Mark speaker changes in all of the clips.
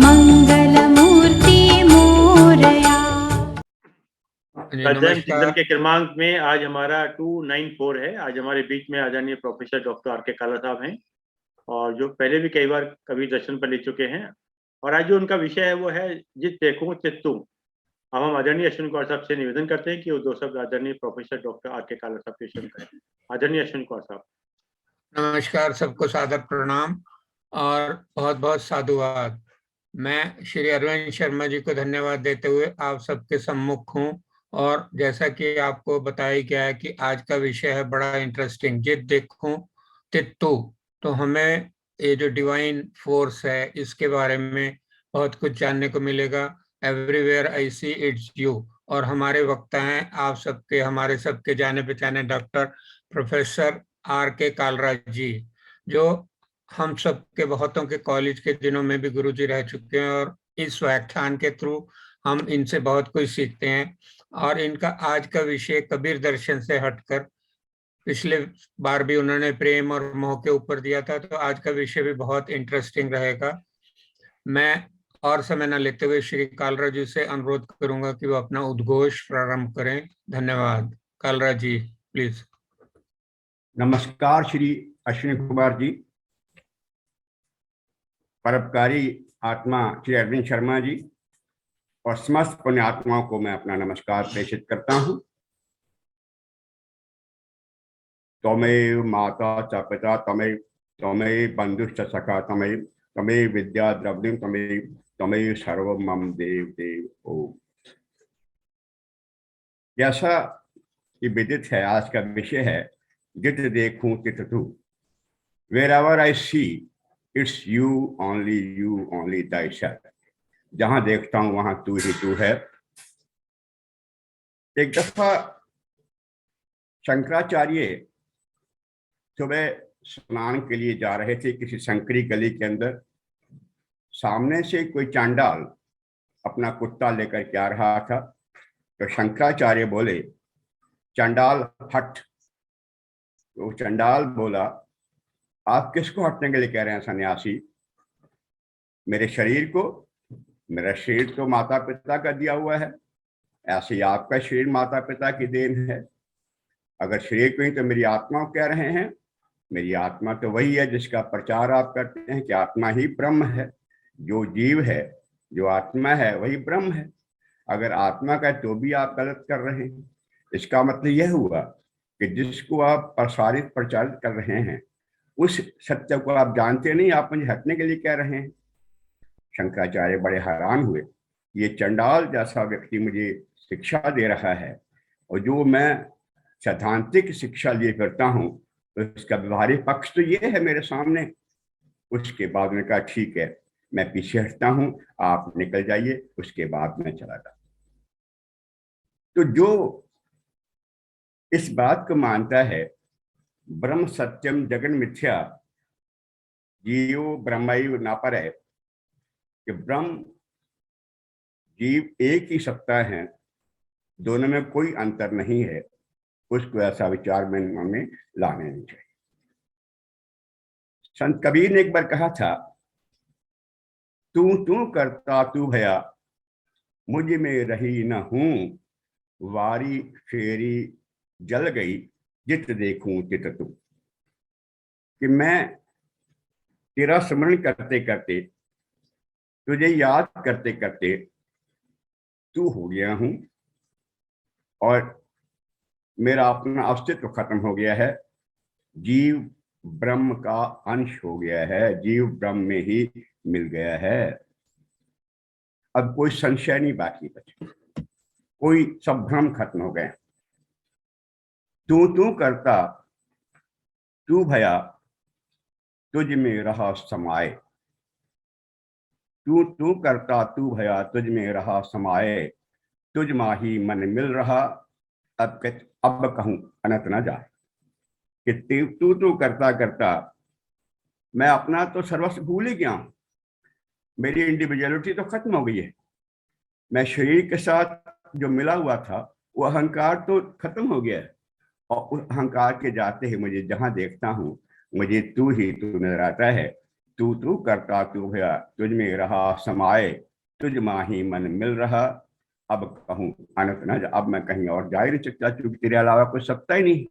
Speaker 1: मंगलमूर्ति मोरया।
Speaker 2: अध्ययन चिंतन के क्रमांक में आज हमारा 294 है। आज हमारे बीच में आदरणीय प्रोफेसर डॉक्टर आर के काला साहब हैं, और जो पहले भी कई बार कवि दर्शन पर ले चुके हैं। और आज जो उनका विषय है वो है जित देखूं चित तू। अब हम आदरणीय अश्विन कुमार साहब से निवेदन करते हैं कि वो दो शब्द आदरणीय प्रोफेसर डॉक्टर आर के काला साहब के शुरू करें। आदरणीय अश्विन कुमार साहब।
Speaker 3: नमस्कार, सबको सादर प्रणाम और बहुत बहुत साधुवाद। मैं श्री अरविंद शर्मा जी को धन्यवाद देते हुए आप सबके सम्मुख हूँ। और जैसा कि आपको बताया गया है कि आज का विषय है बड़ा इंटरेस्टिंग, जित देखूं तित तू। तो हमें ये जो डिवाइन फोर्स है इसके बारे में बहुत कुछ जानने को मिलेगा। Everywhere I see it's you. और हमारे वक्ता हैं आप सबके, हमारे सबके जाने पहचाने डॉक्टर प्रोफेसर आर के कालरा जी, जो हम सब के बहुतों के कॉलेज के दिनों में भी गुरुजी रह चुके हैं। और इस व्याख्यान के थ्रू हम इनसे बहुत कुछ सीखते हैं। और इनका आज का विषय कबीर दर्शन से हटकर, पिछले बार भी उन्होंने प्रेम और मोह के ऊपर दिया था, तो आज का विषय भी बहुत इंटरेस्टिंग रहेगा। मैं और समय न लेते हुए श्री कालरा जी से अनुरोध करूंगा कि वो अपना उद्घोष प्रारंभ करें। धन्यवाद। कालरा जी प्लीज।
Speaker 4: नमस्कार श्री अश्विनी कुमार जी, परोपकारी आत्मा श्री अरविंद शर्मा जी और समस्त पुण्य आत्माओं को मैं अपना नमस्कार प्रेषित करता हूं। त्वमेव माता च पिता त्वमेव बंधुश्च सखा त्वमेव विद्या द्रविणं त्वमेव सर्वं मम देव देव ओम। जैसा कि विदित है, आज का विषय है जित देखूं तित तू। Wherever I see, it's you only thyself। जहां देखता हूं वहां तू ही तू है। एक दफा शंकराचार्य सुबह स्नान के लिए जा रहे थे किसी संकरी गली के अंदर। सामने से कोई चांडाल अपना कुत्ता लेकर के आ रहा था, तो शंकराचार्य बोले, चांडाल हट। तो चांडाल बोला, आप किसको हटने के लिए कह रहे हैं सन्यासी? मेरे शरीर को? मेरा शरीर तो माता पिता का दिया हुआ है, ऐसे ही आपका शरीर माता पिता की देन है। अगर शरीर को ही तो मेरी आत्मा कह रहे हैं। मेरी आत्मा तो वही है जिसका प्रचार आप करते हैं कि आत्मा ही ब्रह्म है। जो जीव है, जो आत्मा है, वही ब्रह्म है। अगर आत्मा का तो भी आप गलत कर रहे हैं। इसका मतलब यह हुआ कि जिसको आप प्रचारित कर रहे हैं उस सत्य को आप जानते नहीं, आप मुझे हटने के लिए कह रहे हैं। शंकराचार्य बड़े हैरान हुए, ये चंडाल जैसा व्यक्ति मुझे शिक्षा दे रहा है, और जो मैं सैद्धांतिक शिक्षा लिए करता हूँ तो इसका व्यवहारिक पक्ष तो ये है मेरे सामने। उसके बाद उन्होंने कहा, ठीक है, मैं पीछे हटता हूँ, आप निकल जाइए। उसके बाद मैं चला गया। तो जो इस बात को मानता है ब्रह्म सत्यम जगन मिथ्या जीव ब्रह्मैव न परः, कि ब्रह्म जीव एक ही सत्ता है, दोनों में कोई अंतर नहीं है, उसको ऐसा विचार में लाने नहीं चाहिए। संत कबीर ने एक बार कहा था, तू तू करता तू भया मुझ में रही न हूं, वारी फेरी जल गई जित देखूं तित तू। कि मैं तेरा स्मरण करते करते, तुझे याद करते करते तू हो गया हूं, और मेरा अपना अस्तित्व खत्म हो गया है। जीव ब्रह्म का अंश हो गया है, जीव ब्रह्म में ही मिल गया है। अब कोई संशय नहीं बाकी बचे, कोई सब भ्रम खत्म हो गए। तू तू करता तू भया तुझ में रहा समाए, तू तू करता तू भया तुझ में रहा समाए, तुझ माही मन मिल रहा अब कहूं अनंत न जाए। कि तू तू करता करता मैं अपना तो सर्वस्व भूल ही गया हूं। मेरी इंडिविजुअलिटी तो खत्म हो गई है। मैं शरीर के साथ जो मिला हुआ था वो अहंकार तो खत्म हो गया है, और उस अहंकार के जाते ही मुझे जहां देखता हूं मुझे तू ही तू नजर आता है। तू करता तू भया, तुझ में रहा समाये, तुझ माही मन मिल रहा, अब कहूँ अनंत न जा। अब मैं कहीं और जा ही नहीं सकता, क्योंकि तेरे अलावा कोई सकता ही नहीं।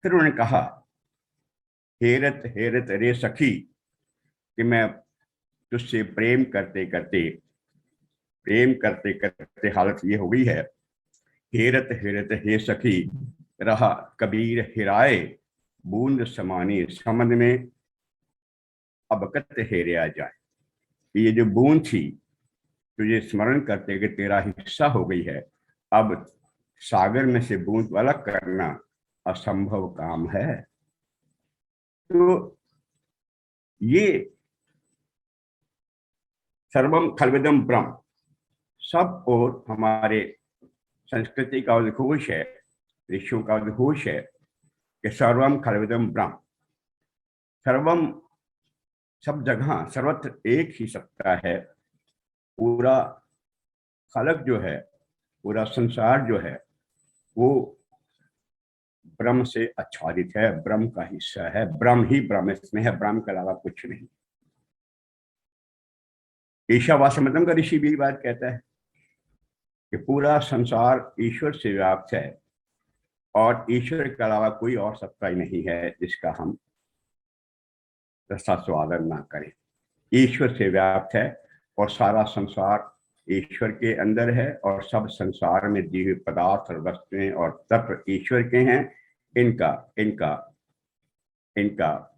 Speaker 4: फिर उन्होंने कहा, हेरत हेरत रे सखी, कि मैं तुझसे प्रेम करते करते हालत ये हो गई है। हेरत हेरत हे सखी, रहा कबीर हिराए, बूंद समानी समझ में, अब कत हेरिया जाए। ये जो बूंद थी, तुझे स्मरण करते कि तेरा हिस्सा हो गई है, अब सागर में से बूंद वाला करना असंभव काम है। तो ये सर्वम खलविदम ब्रह्म, सब और हमारे संस्कृति का उद्घोष है, ऋषियों का उद्घोष है कि सर्वम खलविदम ब्रह्म। सर्वम सब जगह सर्वत्र एक ही सत्ता है। पूरा खलक जो है, पूरा संसार जो है, वो ब्रह्म से आच्छादित है, ब्रह्म का हिस्सा है। ब्रह्म ही ब्रह्म इसमें है, ब्रह्म के अलावा कुछ नहीं। ईशावास्यमतम का ऋषि भी बात कहता है कि पूरा संसार ईश्वर से व्याप्त है और ईश्वर के अलावा कोई और सत्ता ही नहीं है जिसका हम रसास्वादन ना करें। ईश्वर से व्याप्त है और सारा संसार ईश्वर के अंदर है, और सब संसार में दी हुई पदार्थ और वस्तुएं और तत्व ईश्वर के हैं। इनका इनका इनका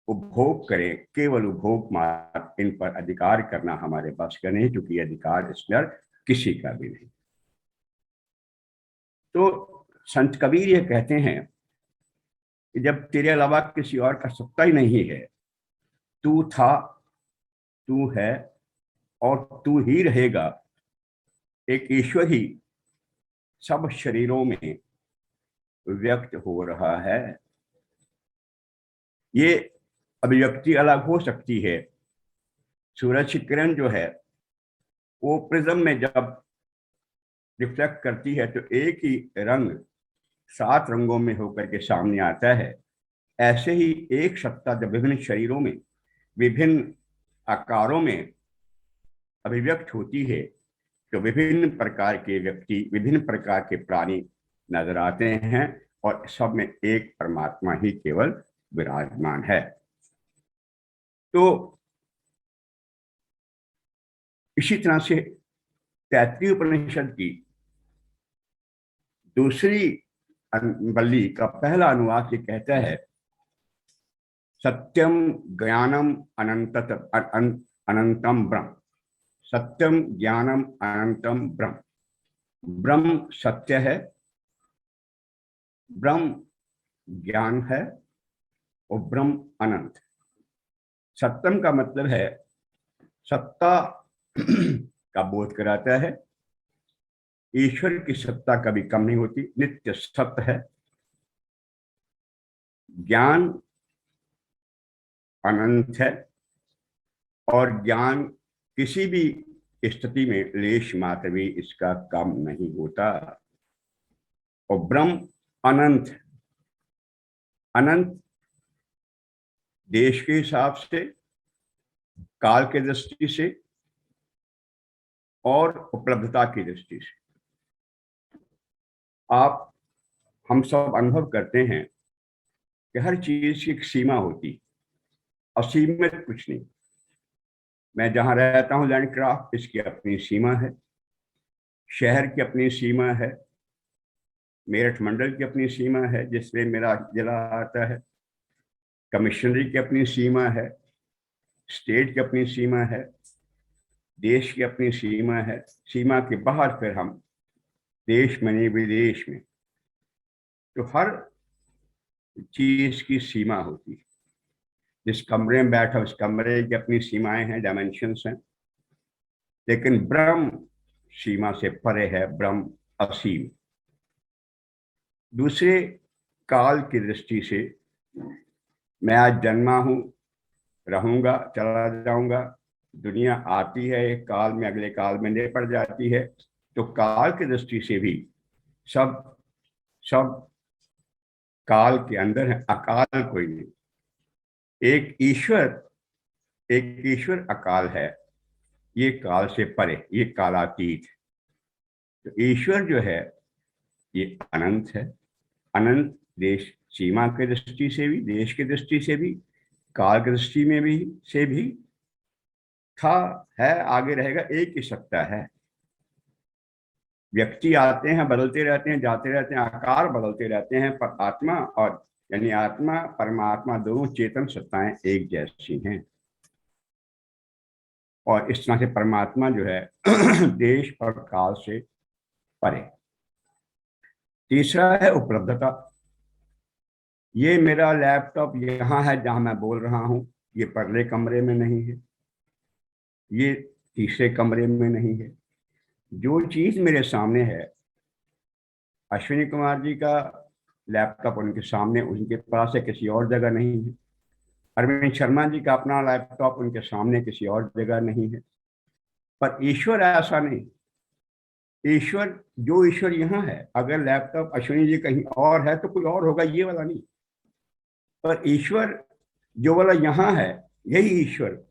Speaker 4: उपभोग करें, केवल उपभोग मात्र, इन पर अधिकार करना हमारे पास का नहीं, क्योंकि अधिकार इसमें किसी का भी नहीं। तो संत कबीर ये कहते हैं कि जब तेरे अलावा किसी और का सत्ता ही नहीं है, तू था, तू है और तू ही रहेगा, एक ईश्वर ही सब शरीरों में व्यक्त हो रहा है। ये अभिव्यक्ति अलग हो सकती है। सूरज की किरण जो है, वो प्रिज्म में जब रिफ्लेक्ट करती है तो एक ही रंग 7 रंगों में होकर के सामने आता है। ऐसे ही एक सत्ता जब विभिन्न शरीरों में विभिन्न आकारों में अभिव्यक्त होती है, तो विभिन्न प्रकार के व्यक्ति, विभिन्न प्रकार के प्राणी नजर आते हैं, और सब में एक परमात्मा ही केवल विराजमान है। तो इसी तरह से तैत्तिरीय उपनिषद की दूसरी वल्ली का पहला अनुवाद ये कहता है, सत्यम ज्ञानम अनंतम ब्रह्म। सत्यम ज्ञानम अनंतम ब्रह्म। ब्रह्म सत्य है, ब्रह्म ज्ञान है और ब्रह्म अनंत। सत्यम का मतलब है सत्ता का बोध कराता है। ईश्वर की सत्ता कभी कम नहीं होती, नित्य सत्य है। ज्ञान अनंत है और ज्ञान किसी भी स्थिति में लेश मात्र भी इसका कम नहीं होता। और ब्रह्म अनंत, अनंत देश के हिसाब से, काल के दृष्टि से और उपलब्धता की दृष्टि से। हम सब अनुभव करते हैं कि हर चीज की एक सीमा होती, असीमित कुछ नहीं। मैं जहां रहता हूं लैंडक्राफ्ट, इसकी अपनी सीमा है। शहर की अपनी सीमा है। मेरठ मंडल की अपनी सीमा है जिसमें मेरा जिला आता है। कमिश्नरी की अपनी सीमा है। स्टेट की अपनी सीमा है। देश की अपनी सीमा है। सीमा के बाहर फिर हम देश में नहीं, विदेश में, तो हर चीज की सीमा होती है। जिस कमरे में बैठा उस कमरे की अपनी सीमाएं हैं, डायमेंशंस हैं। लेकिन ब्रह्म सीमा से परे है, ब्रह्म असीम। दूसरे काल की दृष्टि से मैं आज जन्मा हूं, रहूंगा, चला जाऊंगा। दुनिया आती है, एक काल में अगले काल में निपट जाती है। तो काल की दृष्टि से भी सब काल के अंदर है, अकाल कोई नहीं। एक ईश्वर अकाल है, ये काल से परे, ये कालातीत। तो ईश्वर जो है ये अनंत है। अनंत देश सीमा की दृष्टि से भी, देश की दृष्टि से भी, काल की दृष्टि में भी से भी था, है, आगे रहेगा, एक ही सत्ता है। व्यक्ति आते हैं, बदलते रहते हैं, जाते रहते हैं, आकार बदलते रहते हैं, पर आत्मा और यानी आत्मा परमात्मा दोनों चेतन सत्ताएं एक जैसी हैं। और इस तरह से परमात्मा जो है देश और काल से परे। तीसरा है उपलब्धता। ये मेरा लैपटॉप यहाँ है जहां मैं बोल रहा हूं, ये परले कमरे में नहीं है, ये तीसरे कमरे में नहीं है। जो चीज मेरे सामने है, अश्विनी कुमार जी का लैपटॉप उनके सामने, उनके पास है, किसी और जगह नहीं है। अरविंद शर्मा जी का अपना लैपटॉप उनके सामने, किसी और जगह नहीं है। पर ईश्वर ऐसा नहीं। ईश्वर, जो ईश्वर यहाँ है, अगर लैपटॉप अश्विनी जी कहीं और है तो कोई और होगा, ये वाला नहीं। पर ईश्वर जो वाला यहाँ है, यही ईश्वर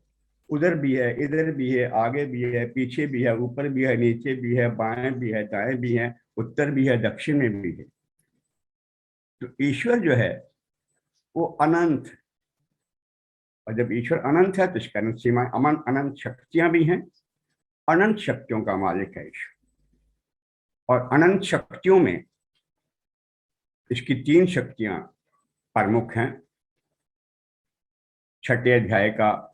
Speaker 4: उधर भी है, इधर भी है, आगे भी है, पीछे भी है, ऊपर भी है, नीचे भी है, बाएं भी है, दाएं भी है, उत्तर भी है, दक्षिण में भी है। तो ईश्वर जो है वो अनंत। और जब ईश्वर अनंत है तो इसके अनंत सीमा, अनंत शक्तियां भी हैं। अनंत शक्तियों का मालिक है ईश्वर। और अनंत शक्तियों में इसकी 3 शक्तियां प्रमुख हैं। 6ठे अध्याय का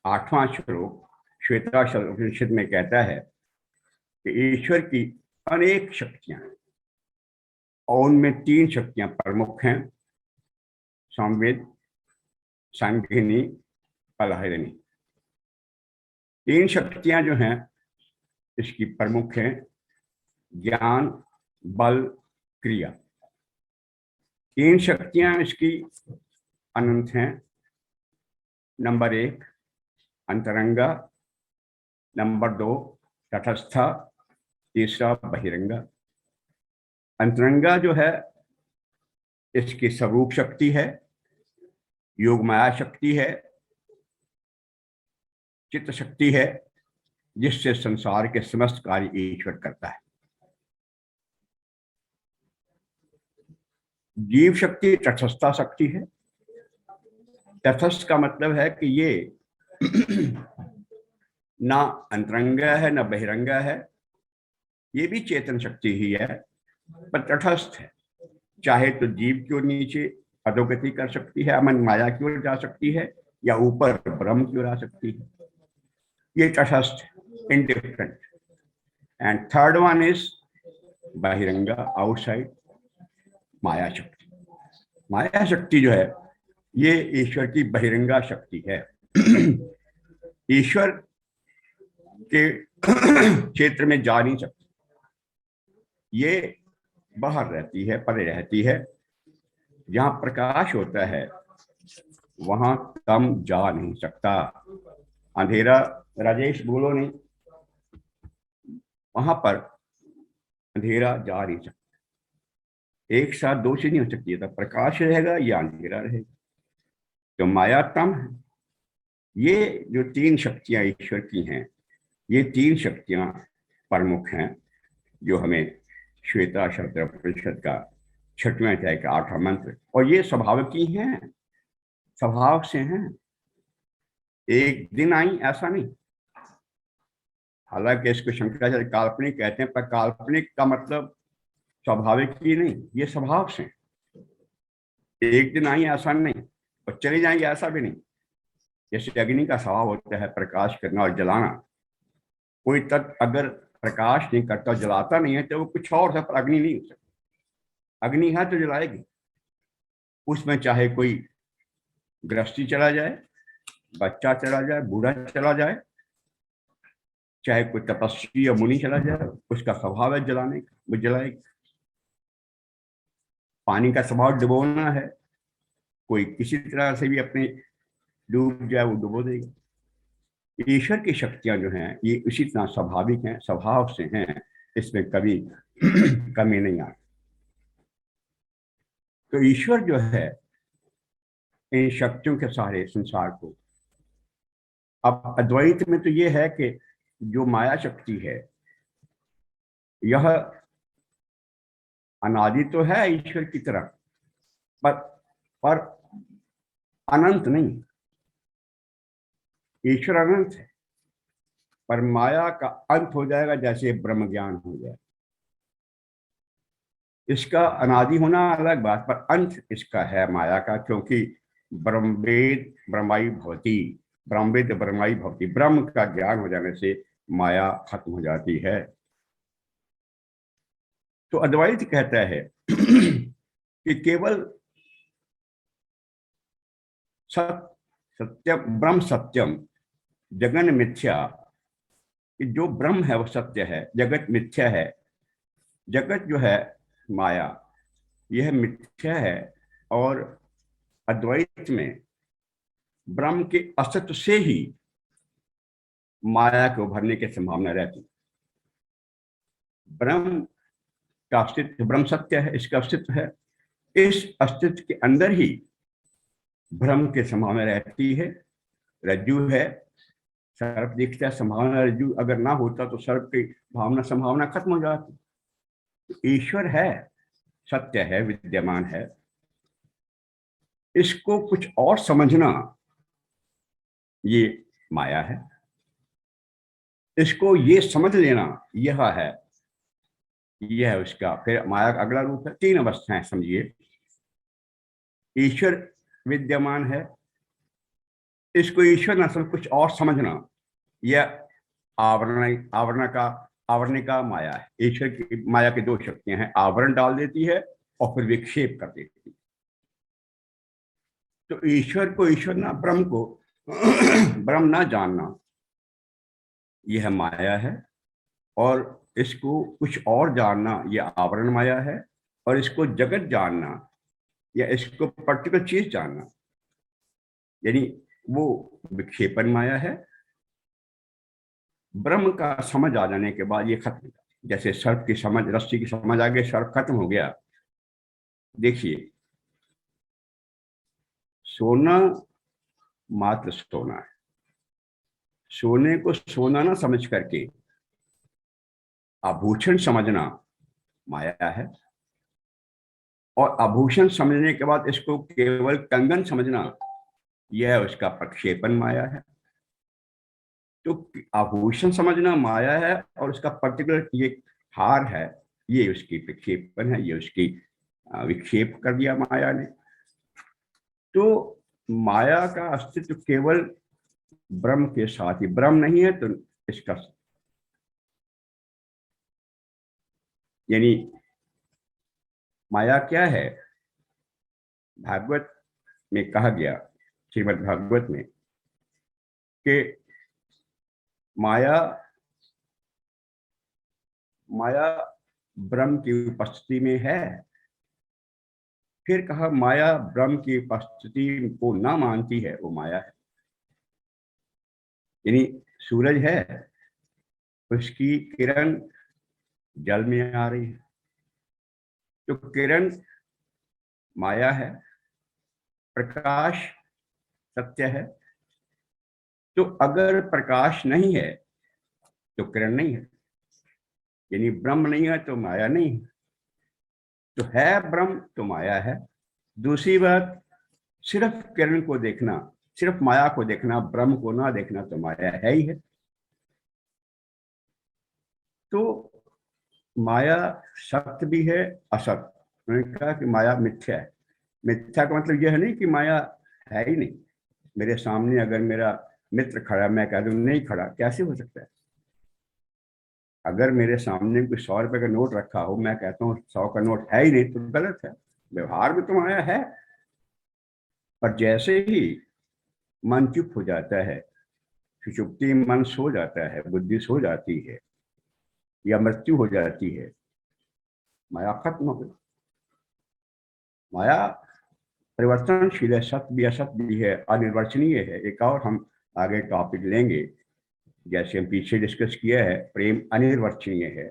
Speaker 4: 8वां श्लोक श्वेताश्वर उपनिषद में कहता है कि ईश्वर की अनेक शक्तियां हैं और उनमें 3 शक्तियां प्रमुख हैं, संवेद, सांघिनी, पलहरिणी। 3 शक्तियां जो हैं इसकी प्रमुख हैं, ज्ञान, बल, क्रिया। 3 शक्तियां इसकी अनंत हैं। नंबर 1 अंतरंगा, नंबर 2 तटस्था, तीसरा बहिरंगा। अंतरंगा जो है इसकी स्वरूप शक्ति है, योग माया शक्ति है, चित्त शक्ति है, जिससे संसार के समस्त कार्य ईश्वर करता है। जीव शक्ति तटस्थता शक्ति है। तटस्थ का मतलब है कि ये ना अंतरंगा है ना बहिरंगा है, ये भी चेतन शक्ति ही है, पर तटस्थ है। चाहे तो जीव की ओर नीचे अधोगति कर सकती है, अमन माया की ओर जा सकती है, या ऊपर ब्रह्म की ओर आ सकती है। ये तटस्थ, indifferent. And third one is बहिरंगा, आउटसाइड, माया शक्ति। माया शक्ति जो है ये ईश्वर की बहिरंगा शक्ति है। ईश्वर के क्षेत्र में जा नहीं सकती, ये बाहर रहती है, परे रहती है। जहां प्रकाश होता है वहां कम जा नहीं सकता। अंधेरा, राजेश बोलो नहीं, वहां पर अंधेरा जा नहीं सकता। एक साथ 2 चीज नहीं हो सकती है, तब प्रकाश रहेगा या अंधेरा रहेगा। तो माया तम है। ये जो 3 शक्तियां ईश्वर की हैं, ये 3 शक्तियां प्रमुख हैं, जो हमें श्वेताश्वर उपनिषद का 6वें अध्याय का 8वां मंत्र। और ये स्वभाव की हैं, स्वभाव से हैं, एक दिन आई ऐसा नहीं। हालांकि इसको शंकराचार्य काल्पनिक कहते हैं, पर काल्पनिक का मतलब स्वाभाविक ही नहीं, ये स्वभाव से। एक दिन आई ऐसा नहीं और चले जाएंगे ऐसा भी नहीं। जैसे अग्नि का स्वभाव होता है प्रकाश करना और जलाना। कोई तत्व अगर प्रकाश नहीं करता, जलाता नहीं है, तो वो कुछ और है, पर अग्नि नहीं हो सकती। अग्नि है तो जलाएगी। उसमें चाहे कोई गृहस्थी चला जाए, बच्चा चला जाए, बूढ़ा चला जाए, चाहे कोई तपस्वी या मुनि चला जाए, उसका स्वभाव है जलाने का, वो जलाएगी। पानी का स्वभाव डुबोना है, कोई किसी तरह से भी अपने डूब जाए वो डुबो देगा। ईश्वर की शक्तियां जो हैं ये उसी तरह स्वाभाविक हैं, स्वभाव से हैं, इसमें कभी कमी नहीं आती। तो ईश्वर जो है इन शक्तियों के सहारे संसार को, अब अद्वैत में तो ये है कि जो माया शक्ति है यह अनादि तो है ईश्वर की तरह, पर अनंत नहीं। ईश्वर अनंत है, पर माया का अंत हो जाएगा जैसे ब्रह्म ज्ञान हो जाए। इसका अनादि होना अलग बात, पर अंत इसका है माया का, क्योंकि ब्रह्मवेद ब्रह्माई भवति, ब्रह्मवेद ब्रह्माई भवति, ब्रह्म का ज्ञान हो जाने से माया खत्म हो जाती है। तो अद्वैत कहता है कि केवल सत्यम ब्रह्म सत्यम जगन मिथ्या, कि जो ब्रह्म है वो सत्य है, जगत मिथ्या है। जगत जो है माया यह मिथ्या है, और अद्वैत में ब्रह्म के अस्तित्व से ही माया के उभरने की संभावना रहती। ब्रह्म का अस्तित्व, ब्रह्म सत्य है, इसका अस्तित्व है, इस अस्तित्व के अंदर ही भ्रम की संभावना रहती है। रज्जु है, सर्प दिखता है, संभावना रज्जु अगर ना होता तो सर्प की भावना संभावना खत्म हो जाती। तो ईश्वर है, सत्य है, विद्यमान है, इसको कुछ और समझना ये माया है, इसको ये समझ लेना यह है, यह है उसका फिर माया का अगला रूप है। तीन अवस्थाएं समझिए। ईश्वर विद्यमान है, इसको ईश्वर न समझ कुछ और समझना, यह आवरणिका माया है। ईश्वर की माया की दो शक्तियां हैं, आवरण डाल देती है और फिर विक्षेप कर देती है। तो ईश्वर को ईश्वर ना, ब्रह्म को ब्रह्म ना जानना, यह माया है, और इसको कुछ और जानना यह आवरण माया है, और इसको जगत जानना या इसको पर्टिकुलर चीज जानना यानी वो विक्षेपण माया है। ब्रह्म का समझ आ जाने के बाद ये खत्म हो जाता है। जैसे सर्प की समझ, रस्सी की समझ आ गई, सर्प खत्म हो गया। देखिए, सोना मात्र सोना है, सोने को सोना ना समझ करके आभूषण समझना माया है, और आभूषण समझने के बाद इसको केवल कंगन समझना, यह उसका प्रक्षेपण माया है। तो आभूषण समझना माया है, और उसका पर्टिकुलर ये हार है, ये उसकी प्रक्षेपण है, ये उसकी विक्षेप कर दिया माया ने। तो माया का अस्तित्व केवल ब्रह्म के साथ ही, ब्रह्म नहीं है तो इसका, यानी माया क्या है? भागवत में कहा गया, श्रीमद् भागवत में, कि माया ब्रह्म की उपस्थिति में है। फिर कहा माया ब्रह्म की उपस्थिति को ना मानती है, वो माया है। यानी सूरज है, उसकी किरण जल में आ रही है, तो किरण माया है, प्रकाश सत्य है। तो अगर प्रकाश नहीं है तो किरण नहीं है, यानी ब्रह्म नहीं है तो माया नहीं है। तो है ब्रह्म तो माया है। दूसरी बात, सिर्फ किरण को देखना, सिर्फ माया को देखना, ब्रह्म को ना देखना, तो माया है ही है। तो माया सत्य भी है, असत। मैंने कहा कि माया मिथ्या है। मिथ्या का मतलब यह नहीं कि माया है ही नहीं। मेरे सामने अगर मेरा मित्र खड़ा, मैं कह दूं नहीं खड़ा, कैसे हो सकता है? अगर मेरे सामने कोई 100 रुपए का नोट रखा हो, मैं कहता हूँ 100 का नोट है ही नहीं, तो गलत है। व्यवहार में तो माया है। पर जैसे ही मन चुप हो जाता है, सुषुप्ति में मन सो जाता है, बुद्धि सो जाती है, या मृत्यु हो जाती है, माया खत्म हो गई। माया परिवर्तनशील है, सत्य भी असत भी है, अनिर्वचनीय है। एक और हम आगे टॉपिक लेंगे, जैसे हम पीछे डिस्कस किया है, प्रेम अनिर्वचनीय है,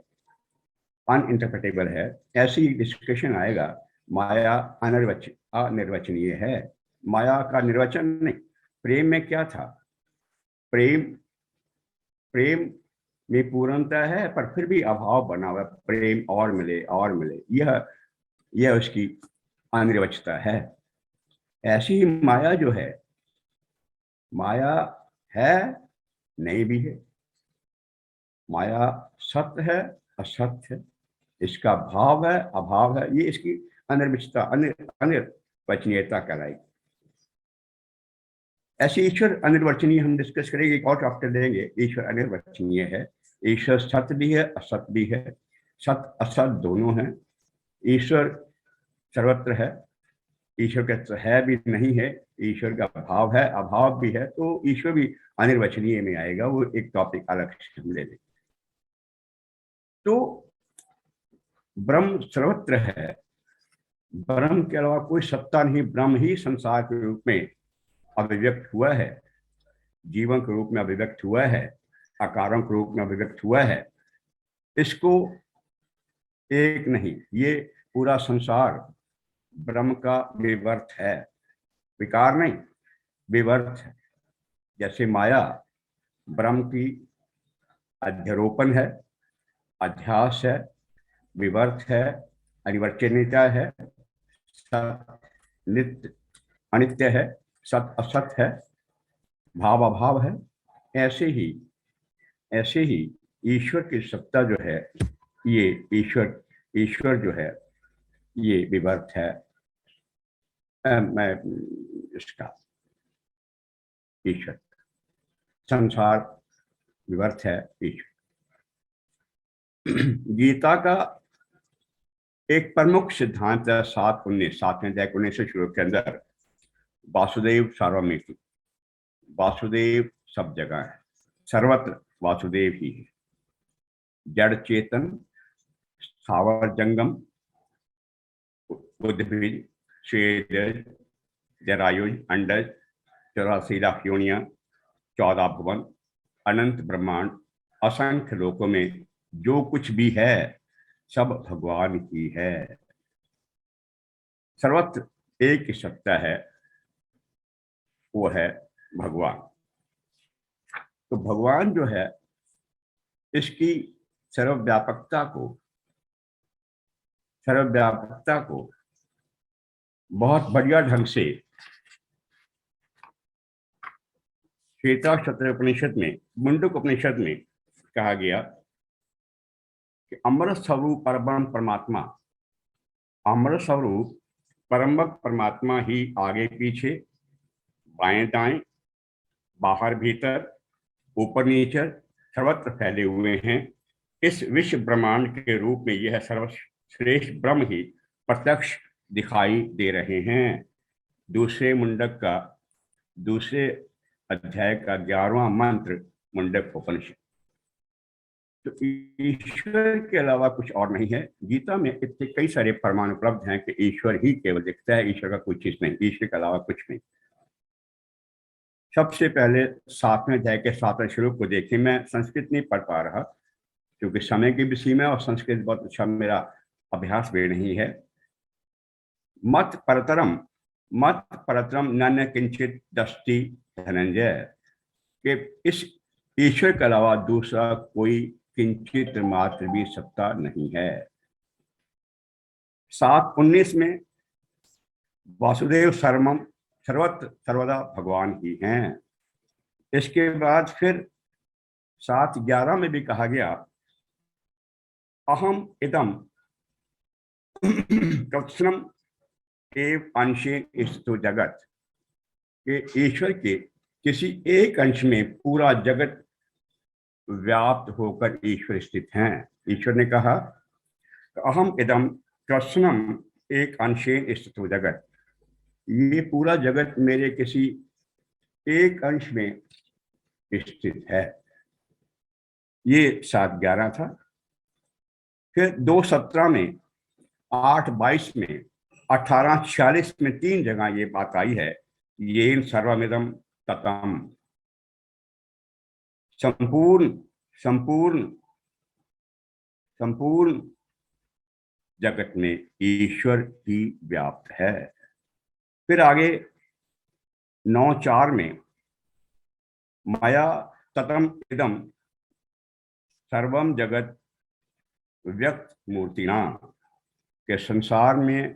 Speaker 4: अनइंटरप्रेटेबल है। ऐसी डिस्कशन आएगा माया अनिर्वचनीय है। माया का निर्वचन नहीं। प्रेम में क्या था? प्रेम प्रेम में पूर्णता है, पर फिर भी अभाव बना हुआ है। प्रेम और मिले और मिले, यह उसकी अनिर्वचता है। ऐसी ही माया जो है, माया है नहीं भी है। माया सत्य है असत्य है, इसका भाव है अभाव है, ये इसकी अनिर्वचता अनिर्वचनीयता कहलाएगी। ऐसे ईश्वर अनिर्वचनीय हम डिस्कस करेंगे, एक और चैप्टर लेंगे। ईश्वर अनिर्वचनीय है, ईश्वर सत्य भी है असत्य भी है, सत्य असत्य दोनों है। ईश्वर सर्वत्र है, ईश्वर का है भी नहीं है, ईश्वर का भाव है अभाव भी है, तो ईश्वर भी अनिर्वचनीय में आएगा। वो एक टॉपिक अलग से हम ले लेंगे। तो ब्रह्म सर्वत्र है, ब्रह्म के अलावा कोई सत्ता नहीं। ब्रह्म ही संसार के रूप में अभिव्यक्त हुआ है, जीवन के रूप में अभिव्यक्त हुआ है, आकारों के रूप में अभिव्यक्त हुआ है। इसको एक नहीं, ये पूरा संसार ब्रह्म का विवर्त है, विकार नहीं, विवर्त है। जैसे माया ब्रह्म की अध्यारोपण है, अध्यास है, विवर्त है, अनिवर्चनीयता है, नित्य अनित्य है, सत असत है, भाव अभाव है। ऐसे ही ईश्वर की सत्ता जो है, ये ईश्वर जो है ये विवर्त है। मैं इसका ईश्वर संसार विवर्त है ईश्वर। गीता का एक प्रमुख सिद्धांत है 7वें अध्याय 19 श्लोक के अंदर, वासुदेव सर्वमिति। वासुदेव सब जगह है, सर्वत्र वासुदेव ही है। जड़ चेतन स्थावर जंगम उद्भिज श्वेत जरायुज अंडज 84 लाख योनियां 14 भुवन अनंत ब्रह्मांड असंख्य लोकों में जो कुछ भी है सब भगवान ही है। सर्वत्र एक ही सत्ता है, वो है भगवान। तो भगवान जो है, इसकी सर्वव्यापकता को बहुत बढ़िया ढंग से श्वेताक्षर उपनिषद में, मुंडक उपनिषद में कहा गया कि अमर स्वरूप परब्रह्म परमात्मा, अमर स्वरूप परम परमात्मा ही आगे पीछे बाएं दाएं बाहर भीतर ऊपर नीचे सर्वत्र फैले हुए हैं। इस विश्व ब्रह्मांड के रूप में यह सर्वश्रेष्ठ ब्रह्म ही प्रत्यक्ष दिखाई दे रहे हैं। दूसरे मुंडक का दूसरे अध्याय का 11वां मंत्र मुंडक उपनिषद। तो ईश्वर के अलावा कुछ और नहीं है। गीता में इतने कई सारे प्रमाण उपलब्ध हैं कि ईश्वर ही केवल दिखता है, ईश्वर का कोई चीज नहीं, ईश्वर के अलावा कुछ नहीं। सबसे पहले 7वें अध्याय के 7वें श्लोक को देखें। मैं संस्कृत नहीं पढ़ पा रहा क्योंकि समय की भी सीमा है और संस्कृत बहुत अच्छा मेरा अभ्यास भी नहीं है। मत परतरम नन्य किंचित दस्ति धनंजय, कि इस ईश्वर के अलावा दूसरा कोई किंचित मात्र भी सत्ता नहीं है। 7:19 में वासुदेव सर्वत्र सर्वदा भगवान ही हैं। इसके बाद फिर 7:11 में भी कहा गया, अहम इदम कृत्स्नम एव अंशे स्थितो जगत, के ईश्वर के किसी एक अंश में पूरा जगत व्याप्त होकर ईश्वर स्थित हैं। ईश्वर ने कहा, अहम इदम कृत्स्नम एक अंशे स्थितो जगत, ये पूरा जगत मेरे किसी एक अंश में स्थित है। ये 7:11 था। फिर 2:17 में, 8:22 में, 18:46 में 3 जगह ये बात आई है, येन सर्वमिदं ततम्, संपूर्ण जगत में ईश्वर ही व्याप्त है। फिर आगे 9:4 में माया ततम इदम सर्वम जगत व्यक्त मूर्तिना, के संसार में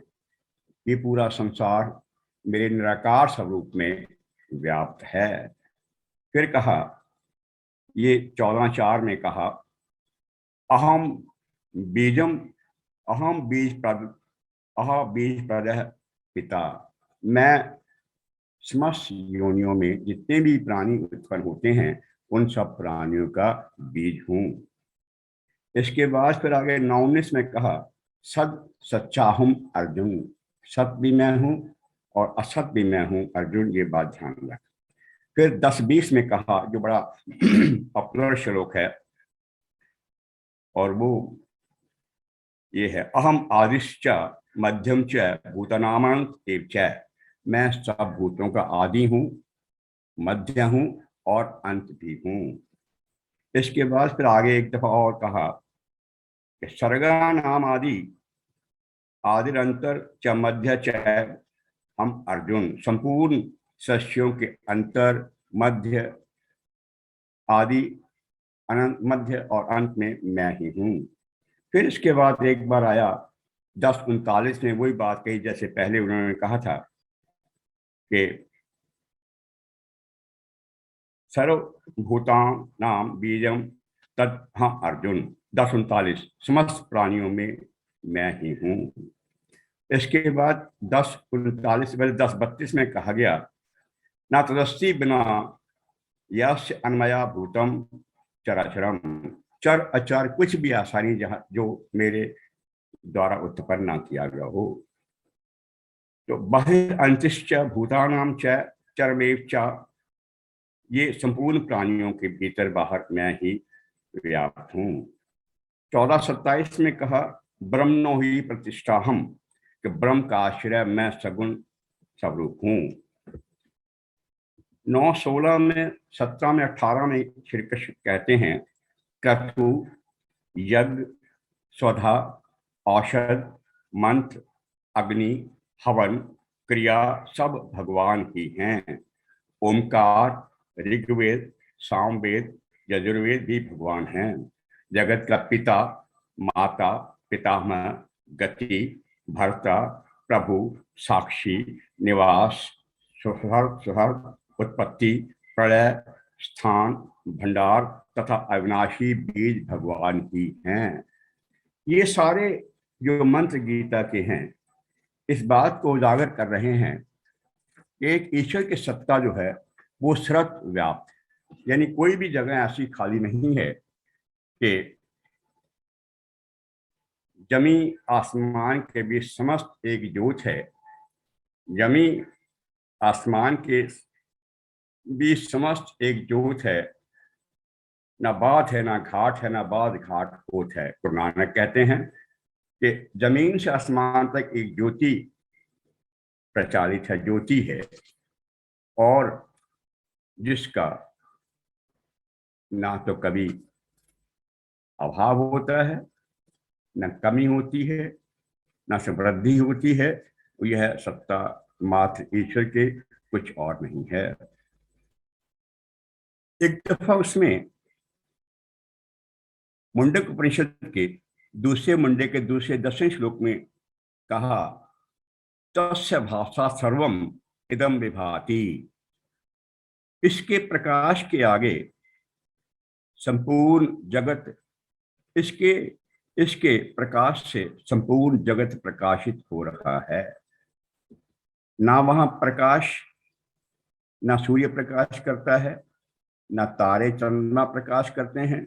Speaker 4: ये पूरा संसार मेरे निराकार स्वरूप में व्याप्त है। फिर कहा, ये 14:4 में कहा, अहम बीजम अहम बीज प्रदः पिता, मैं समस्त योनियों में जितने भी प्राणी उत्पन्न होते हैं उन सब प्राणियों का बीज हूँ। इसके बाद फिर आगे 19 में कहा, सद सच्चाहुम अर्जुन, सत भी मैं हूँ और असत भी मैं हूँ अर्जुन, ये बात ध्यान रख। फिर 10-20 में कहा, जो बड़ा पॉपुलर श्लोक है, और वो ये है, अहम आदिश्च मध्यम च भूतनामंत एव च, मैं सब भूतों का आदि हूँ, मध्य हूँ और अंत भी हूँ। इसके बाद फिर आगे एक दफा और कहा कि सर्गा नाम आदि आदिरंतर च मध्य च हम अर्जुन, संपूर्ण सृष्टियों के अंतर, मध्य, आदि, अनंत, मध्य और अंत में मैं ही हूँ। फिर इसके बाद एक बार आया 10:39 में वही बात कही जैसे पहले उन्होंने कहा था कि सर्वभूतां नाम बीजम तद हाँ अर्जुन, 10:39 समस्त प्राणियों में मैं ही हूँ। इसके बाद 10:39 पहले 10:32 में कहा गया, ना तदस्ति बिना यस्य अन्मया भूतम चराचरम, चर अचर कुछ भी आसानी जहाँ जो मेरे द्वारा उत्पन्न ना किया गया हो। तो बहिर अंतश्च भूतानाम च चरमेव च, ये संपूर्ण प्राणियों के भीतर बाहर मैं ही व्याप्त हूँ। 14:27 में कहा, ब्रह्मणो ही प्रतिष्ठा हम, कि ब्रह्म का आश्रय मैं सगुण स्वरूप हूँ। 9:16 में 17 में 18 में श्री कृष्ण कहते हैं, क्रतु यज्ञ स्वधा औषध मंत्र अग्नि हवन क्रिया सब भगवान ही हैं। ओमकार ऋग्वेद सामवेद यजुर्वेद भी भगवान हैं। जगत का पिता माता पितामह गति भर्ता प्रभु साक्षी निवास सुहर्त उत्पत्ति प्रलय स्थान भंडार तथा अविनाशी बीज भगवान ही हैं। ये सारे जो मंत्र गीता के हैं इस बात को उजागर कर रहे हैं, एक ईश्वर की सत्ता जो है वो सर्वत्र व्याप्त है, यानी कोई भी जगह ऐसी खाली नहीं है कि जमी आसमान के बीच समस्त एक ज्योत है, जमी आसमान के बीच समस्त एक ज्योत है, ना बात है ना घाट है, ना बाद घाट होत है। गुरु नानक कहते हैं कि जमीन से आसमान तक एक ज्योति प्रचारित है, ज्योति है, और जिसका ना तो कभी अभाव होता है न कमी होती है न समृद्धि होती है, यह सत्ता मात्र ईश्वर के कुछ और नहीं है। एक दफा उसमें मुंडक उपनिषद के दूसरे मुंडे के दूसरे 10वें श्लोक में कहा, तस्य भाषा सर्वम इदम विभाति, इसके प्रकाश के आगे संपूर्ण जगत, इसके प्रकाश से संपूर्ण जगत प्रकाशित हो रहा है। ना वहां प्रकाश, ना सूर्य प्रकाश करता है, ना तारे चंद्रमा प्रकाश करते हैं।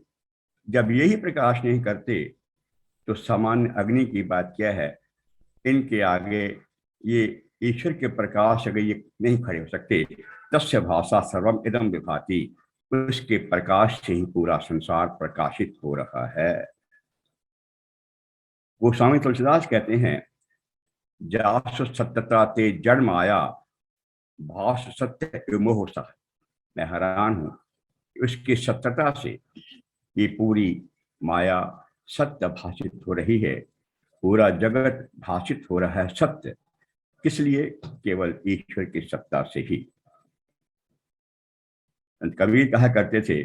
Speaker 4: जब यही प्रकाश नहीं करते तो सामान्य अग्नि की बात क्या है, इनके आगे ये ईश्वर के प्रकाश अगर ये नहीं खड़े हो सकते। तस्य भाषा सर्वम इदम विभाति, उसके प्रकाश से ही पूरा संसार प्रकाशित हो रहा है। गोस्वामी तुलसीदास कहते हैं, जासु सत्यता ते जड़ माया भास सत्य विमोह सह, मैं हैरान हूं उसकी सत्यता से ये पूरी माया सत्य भाषित हो रही है। पूरा जगत भाषित हो रहा है सत्य, किस लिए? केवल ईश्वर की सत्ता से ही। कबीर कहा करते थे,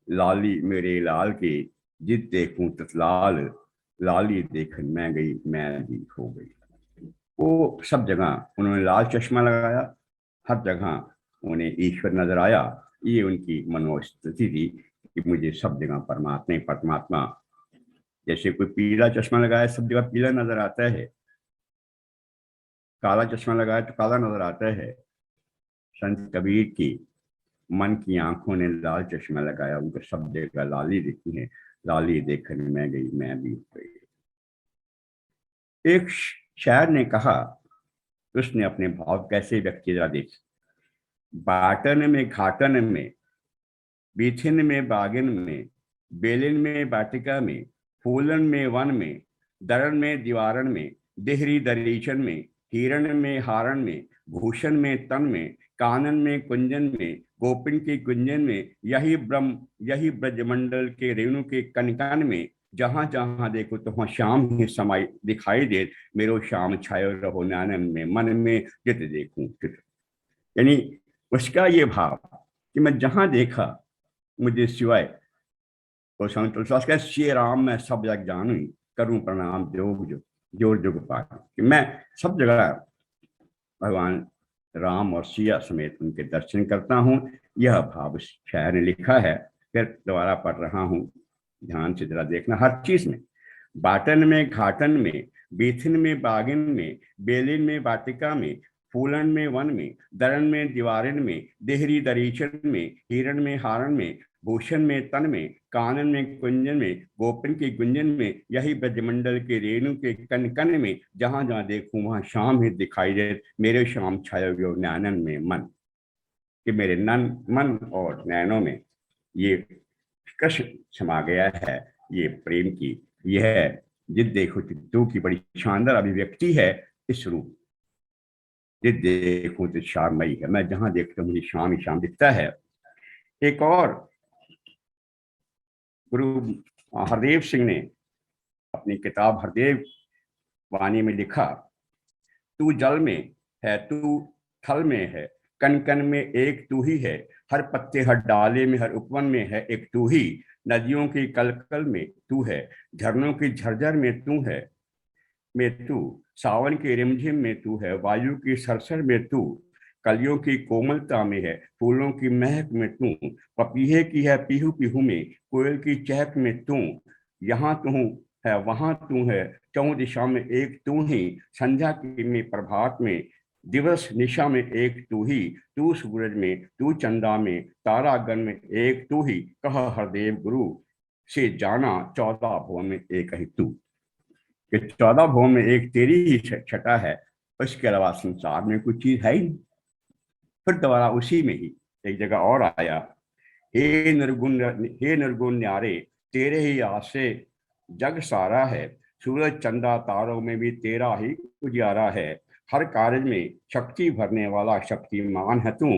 Speaker 4: लाली मेरे लाल की जित देखूं ततलाल, लाली देखन मैं गई मैं भी हो गई। वो सब जगह उन्होंने लाल चश्मा लगाया, हर जगह उन्हें ईश्वर नजर आया। ये उनकी मनोस्थिति थी कि मुझे सब जगह परमात्मा ही परमात्मा। जैसे कोई पीला चश्मा लगाया सब जगह पीला नजर आता है, काला चश्मा लगाया तो काला नजर आता है। संत कबीर की मन की आंखों ने लाल चश्मा लगाया, उनको सब जगह लाली दिखती है, लाली देखकर मैं गई मैं भी गई। एक शायर ने कहा, उसने अपने भाव कैसे व्यक्त किया, देख। बाटन में घाटन में, बीथिन में बागिन में, बेलिन में बाटिका में, फूलन में वन में, दरन में दीवारन में, देहरी दरीचन में, हिरण में हारण में, भूषण में तन में, कानन में कुंजन में, गोपिन की कुंजन में, यही ब्रजमंडल के रेणु के कनकन में, जहां जहां देखो तो वहां श्याम ही समाई दिखाई दे, मेरो श्याम छायो रहो नैनन में, मन में जित देखूं तित। यानी उसका ये भाव कि मैं जहां देखा मुझे सिवाय तो स्वामी तुलसीदास का श्री राम मैं सब जग जानू, करूं प्रणाम जोग जो जोर जोग पाकर, कि मैं सब जगह भगवान राम और सिया समेत उनके दर्शन करता हूँ। यह भाव शायर ने लिखा है। फिर दोबारा पढ़ रहा हूँ, ध्यान से जरा देखना हर चीज में। बाटन में घाटन में, बीथिन में बागिन में, बेलिन में वाटिका में, फूलन में वन में, दरन में दीवारन में, देहरी दरीचन में, हिरण में हारण में, भूषण में तन में, कानन में कुंजन में, गोपिन की गुंजन में, यही ब्रजमंडल के रेणु के कन कन में, जहां जहां देखूं वहां शाम ही दिखाई दे, मेरे शाम छायो नैनन में मन। कि मेरे मन और नैनों में ये कृष्ण समा गया है। ये प्रेम की यह जिद देखो तू की बड़ी शानदार अभिव्यक्ति है। इस रूप जिद देखो तो श्याममयी है, मैं जहां देखता हूँ मुझे शाम ही शाम दिखता है। एक और गुरु हरदेव सिंह ने अपनी किताब हरदेव वाणी में लिखा, तू जल में है, तू थल में है, कन कन में एक तू ही है, हर पत्ते हर डाले में हर उपवन में है एक तू ही, नदियों की कलकल में तू है, झरनों की झरझर में तू है, में तू, सावन के रिमझिम में तू है, वायु की सरसर में तू, कलियों की कोमलता में है, फूलों की महक में तू, पपीहे की है पीहू पीहू में, कोयल की चहक में तू, यहाँ तू है वहां तू है, चौं दिशा में एक तू ही, संध्या की में प्रभात में, दिवस निशा में एक तू ही, तू सूरज में, तू चंदा में, तारागण में एक तू ही, कह हरदेव गुरु से जाना 14 भुवन में एक ही तू। कि 14 भुवन में एक तेरी ही छटा है, उसके अलावा संसार में कुछ चीज है ही नहीं। फिर दोबारा उसी में ही एक जगह और आया, हे निर्गुण न्यारे, तेरे ही आसे जग सारा है, सूरज चंदा तारों में भी तेरा ही उजियारा है, हर कार्य में शक्ति भरने वाला शक्तिमान है तू,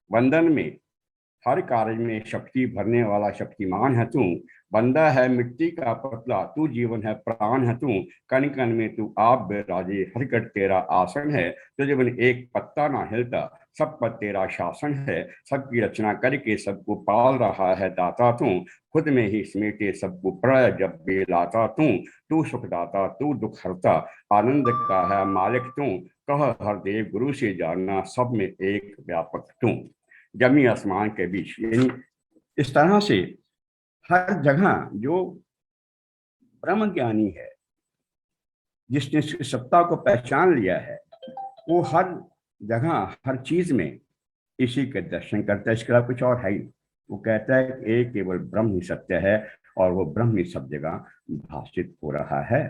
Speaker 4: वंदन में हर कार्य में शक्ति भरने वाला शक्तिमान है तू, बंदा है मिट्टी का पतला, तू जीवन है प्राण है तू, कण कण में तू आप बिराजे, हर घट तेरा आसन है, तुझे बिन एक पत्ता ना हिलता, सब पर तेरा शासन है, सबकी रचना करके सबको पाल रहा है दाता तू, खुद में ही समेटे सबको प्रलय जब बेलाता तू सुखदाता तू दुख हरता, आनंद का है मालिक तू, कह हरदेव गुरु से जानना सब में एक व्यापक तू, जमी आसमान के बीच। यानी इस तरह से हर जगह जो ब्रह्म ज्ञानी है, जिसने इसकी सत्ता को पहचान लिया है, वो हर जगह हर चीज में इसी के दर्शन करता है, इसके अलावा कुछ और है ही। वो कहता है कि एक केवल ब्रह्म ही सत्य है और वो ब्रह्म ही सब जगह भाषित हो रहा है।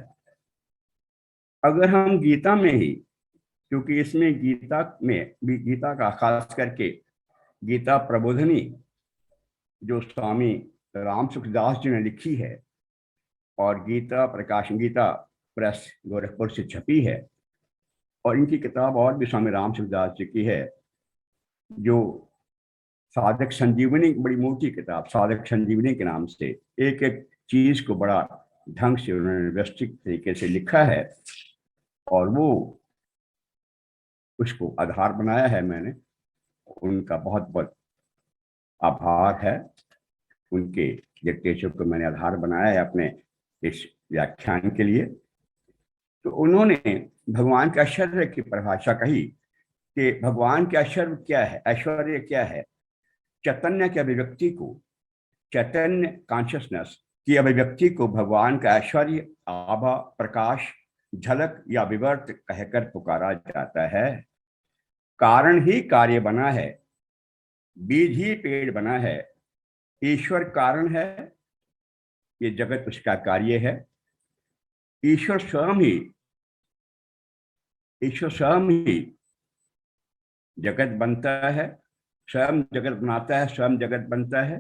Speaker 4: अगर हम गीता में ही, क्योंकि इसमें गीता का खास करके गीता प्रबोधनी जो स्वामी राम सुखदास जी ने लिखी है और गीता प्रकाश गीता प्रेस गोरखपुर से छपी है, और इनकी किताब और भी स्वामी राम सुखदास जी की है जो साधक संजीवनी, बड़ी मोटी किताब साधक संजीवनी के नाम से एक एक चीज को बड़ा ढंग से उन्होंने व्यवस्थित तरीके से लिखा है और वो उसको आधार बनाया है। मैंने उनका बहुत बहुत आभार है। उनके लिटरेचर को मैंने आधार बनाया है अपने इस व्याख्यान के लिए। तो उन्होंने भगवान के ऐश्वर्य की परिभाषा कही कि भगवान के ऐश्वर्य क्या है, ऐश्वर्य क्या है? चैतन्य की अभिव्यक्ति को, चैतन्य कॉन्शियसनेस की अभिव्यक्ति को भगवान का ऐश्वर्य, आभा, प्रकाश, झलक या विवर्त कहकर पुकारा जाता है। कारण ही कार्य बना है, बीज ही पेड़ बना है। ईश्वर कारण है, ये जगत उसका कार्य है। ईश्वर स्वयं ही जगत बनता है, स्वयं जगत बनाता है, स्वयं जगत बनता है,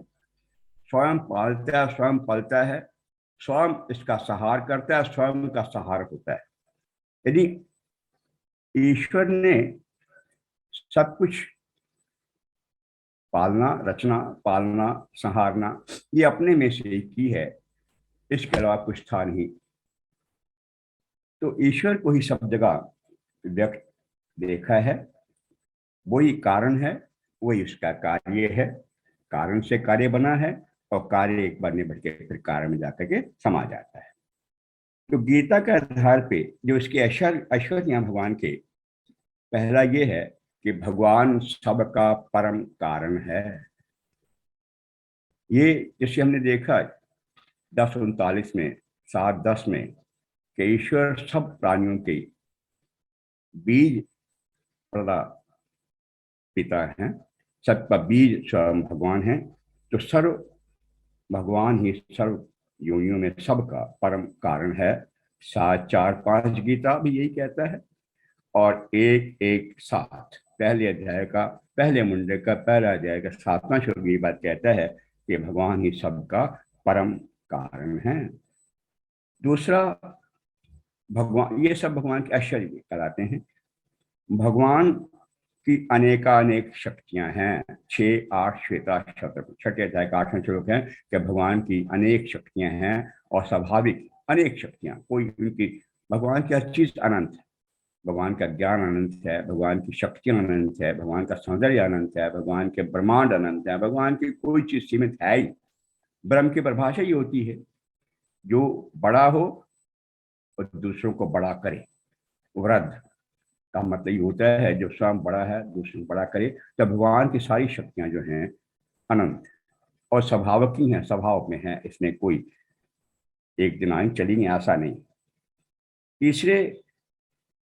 Speaker 4: स्वयं पालता है, स्वयं पलता है, स्वयं इसका सहार करता है, स्वयं का सहार होता है। यदि ईश्वर ने सब कुछ पालना, रचना, पालना, संहारना ये अपने में से की है, इसके अलावा कुछ था नहीं। तो ईश्वर को ही सब जगह व्यक्त देखा है। वही कारण है, वही उसका कार्य है। कारण से कार्य बना है और कार्य एक बार निभट के फिर कार्य में जाकर के समा जाता है। तो गीता के आधार पे जो इसके ऐश्वर्य भगवान के, पहला ये है कि भगवान सबका परम कारण है। ये जैसे हमने देखा 10:39 में, 7:10 में कि ईश्वर सब प्राणियों के बीज प्रदा पिता हैं, सबका बीज स्वयं भगवान है। तो सर्व भगवान ही सर्व योनियों में सबका परम कारण है। 7:4-5 गीता भी यही कहता है। और 1:1-7 पहले अध्याय का, पहले मुंडे का पहला अध्याय का 7वां श्लोक ये बात कहता है कि भगवान ही सबका परम कारण है। दूसरा, भगवान, ये सब भगवान के ऐश्वर्य कहलाते हैं। भगवान की अनेकानेक शक्तियां हैं। 6-8 श्वेता शतक, छठे अध्याय का 8वां श्लोक है कि भगवान की अनेक शक्तियां हैं और स्वाभाविक अनेक शक्तियां, कोई उनकी, भगवान की हर चीज अनंत है। भगवान का ज्ञान अनंत है, भगवान की शक्तियां अनंत है, भगवान का सौंदर्य अनंत है, भगवान के ब्रह्मांड अनंत है। भगवान की कोई चीज सीमित है ही। ब्रह्म की परिभाषा ये होती है जो बड़ा हो और दूसरों को बड़ा करे। वृद्ध का मतलब ये होता है जो स्वयं बड़ा है दूसरों को बड़ा करे। तो भगवान की सारी शक्तियां जो हैं अनंत और स्वभाव की हैं, स्वभाव में हैं, इसमें कोई एक दिन आए चलेंगे ऐसा नहीं। तीसरे,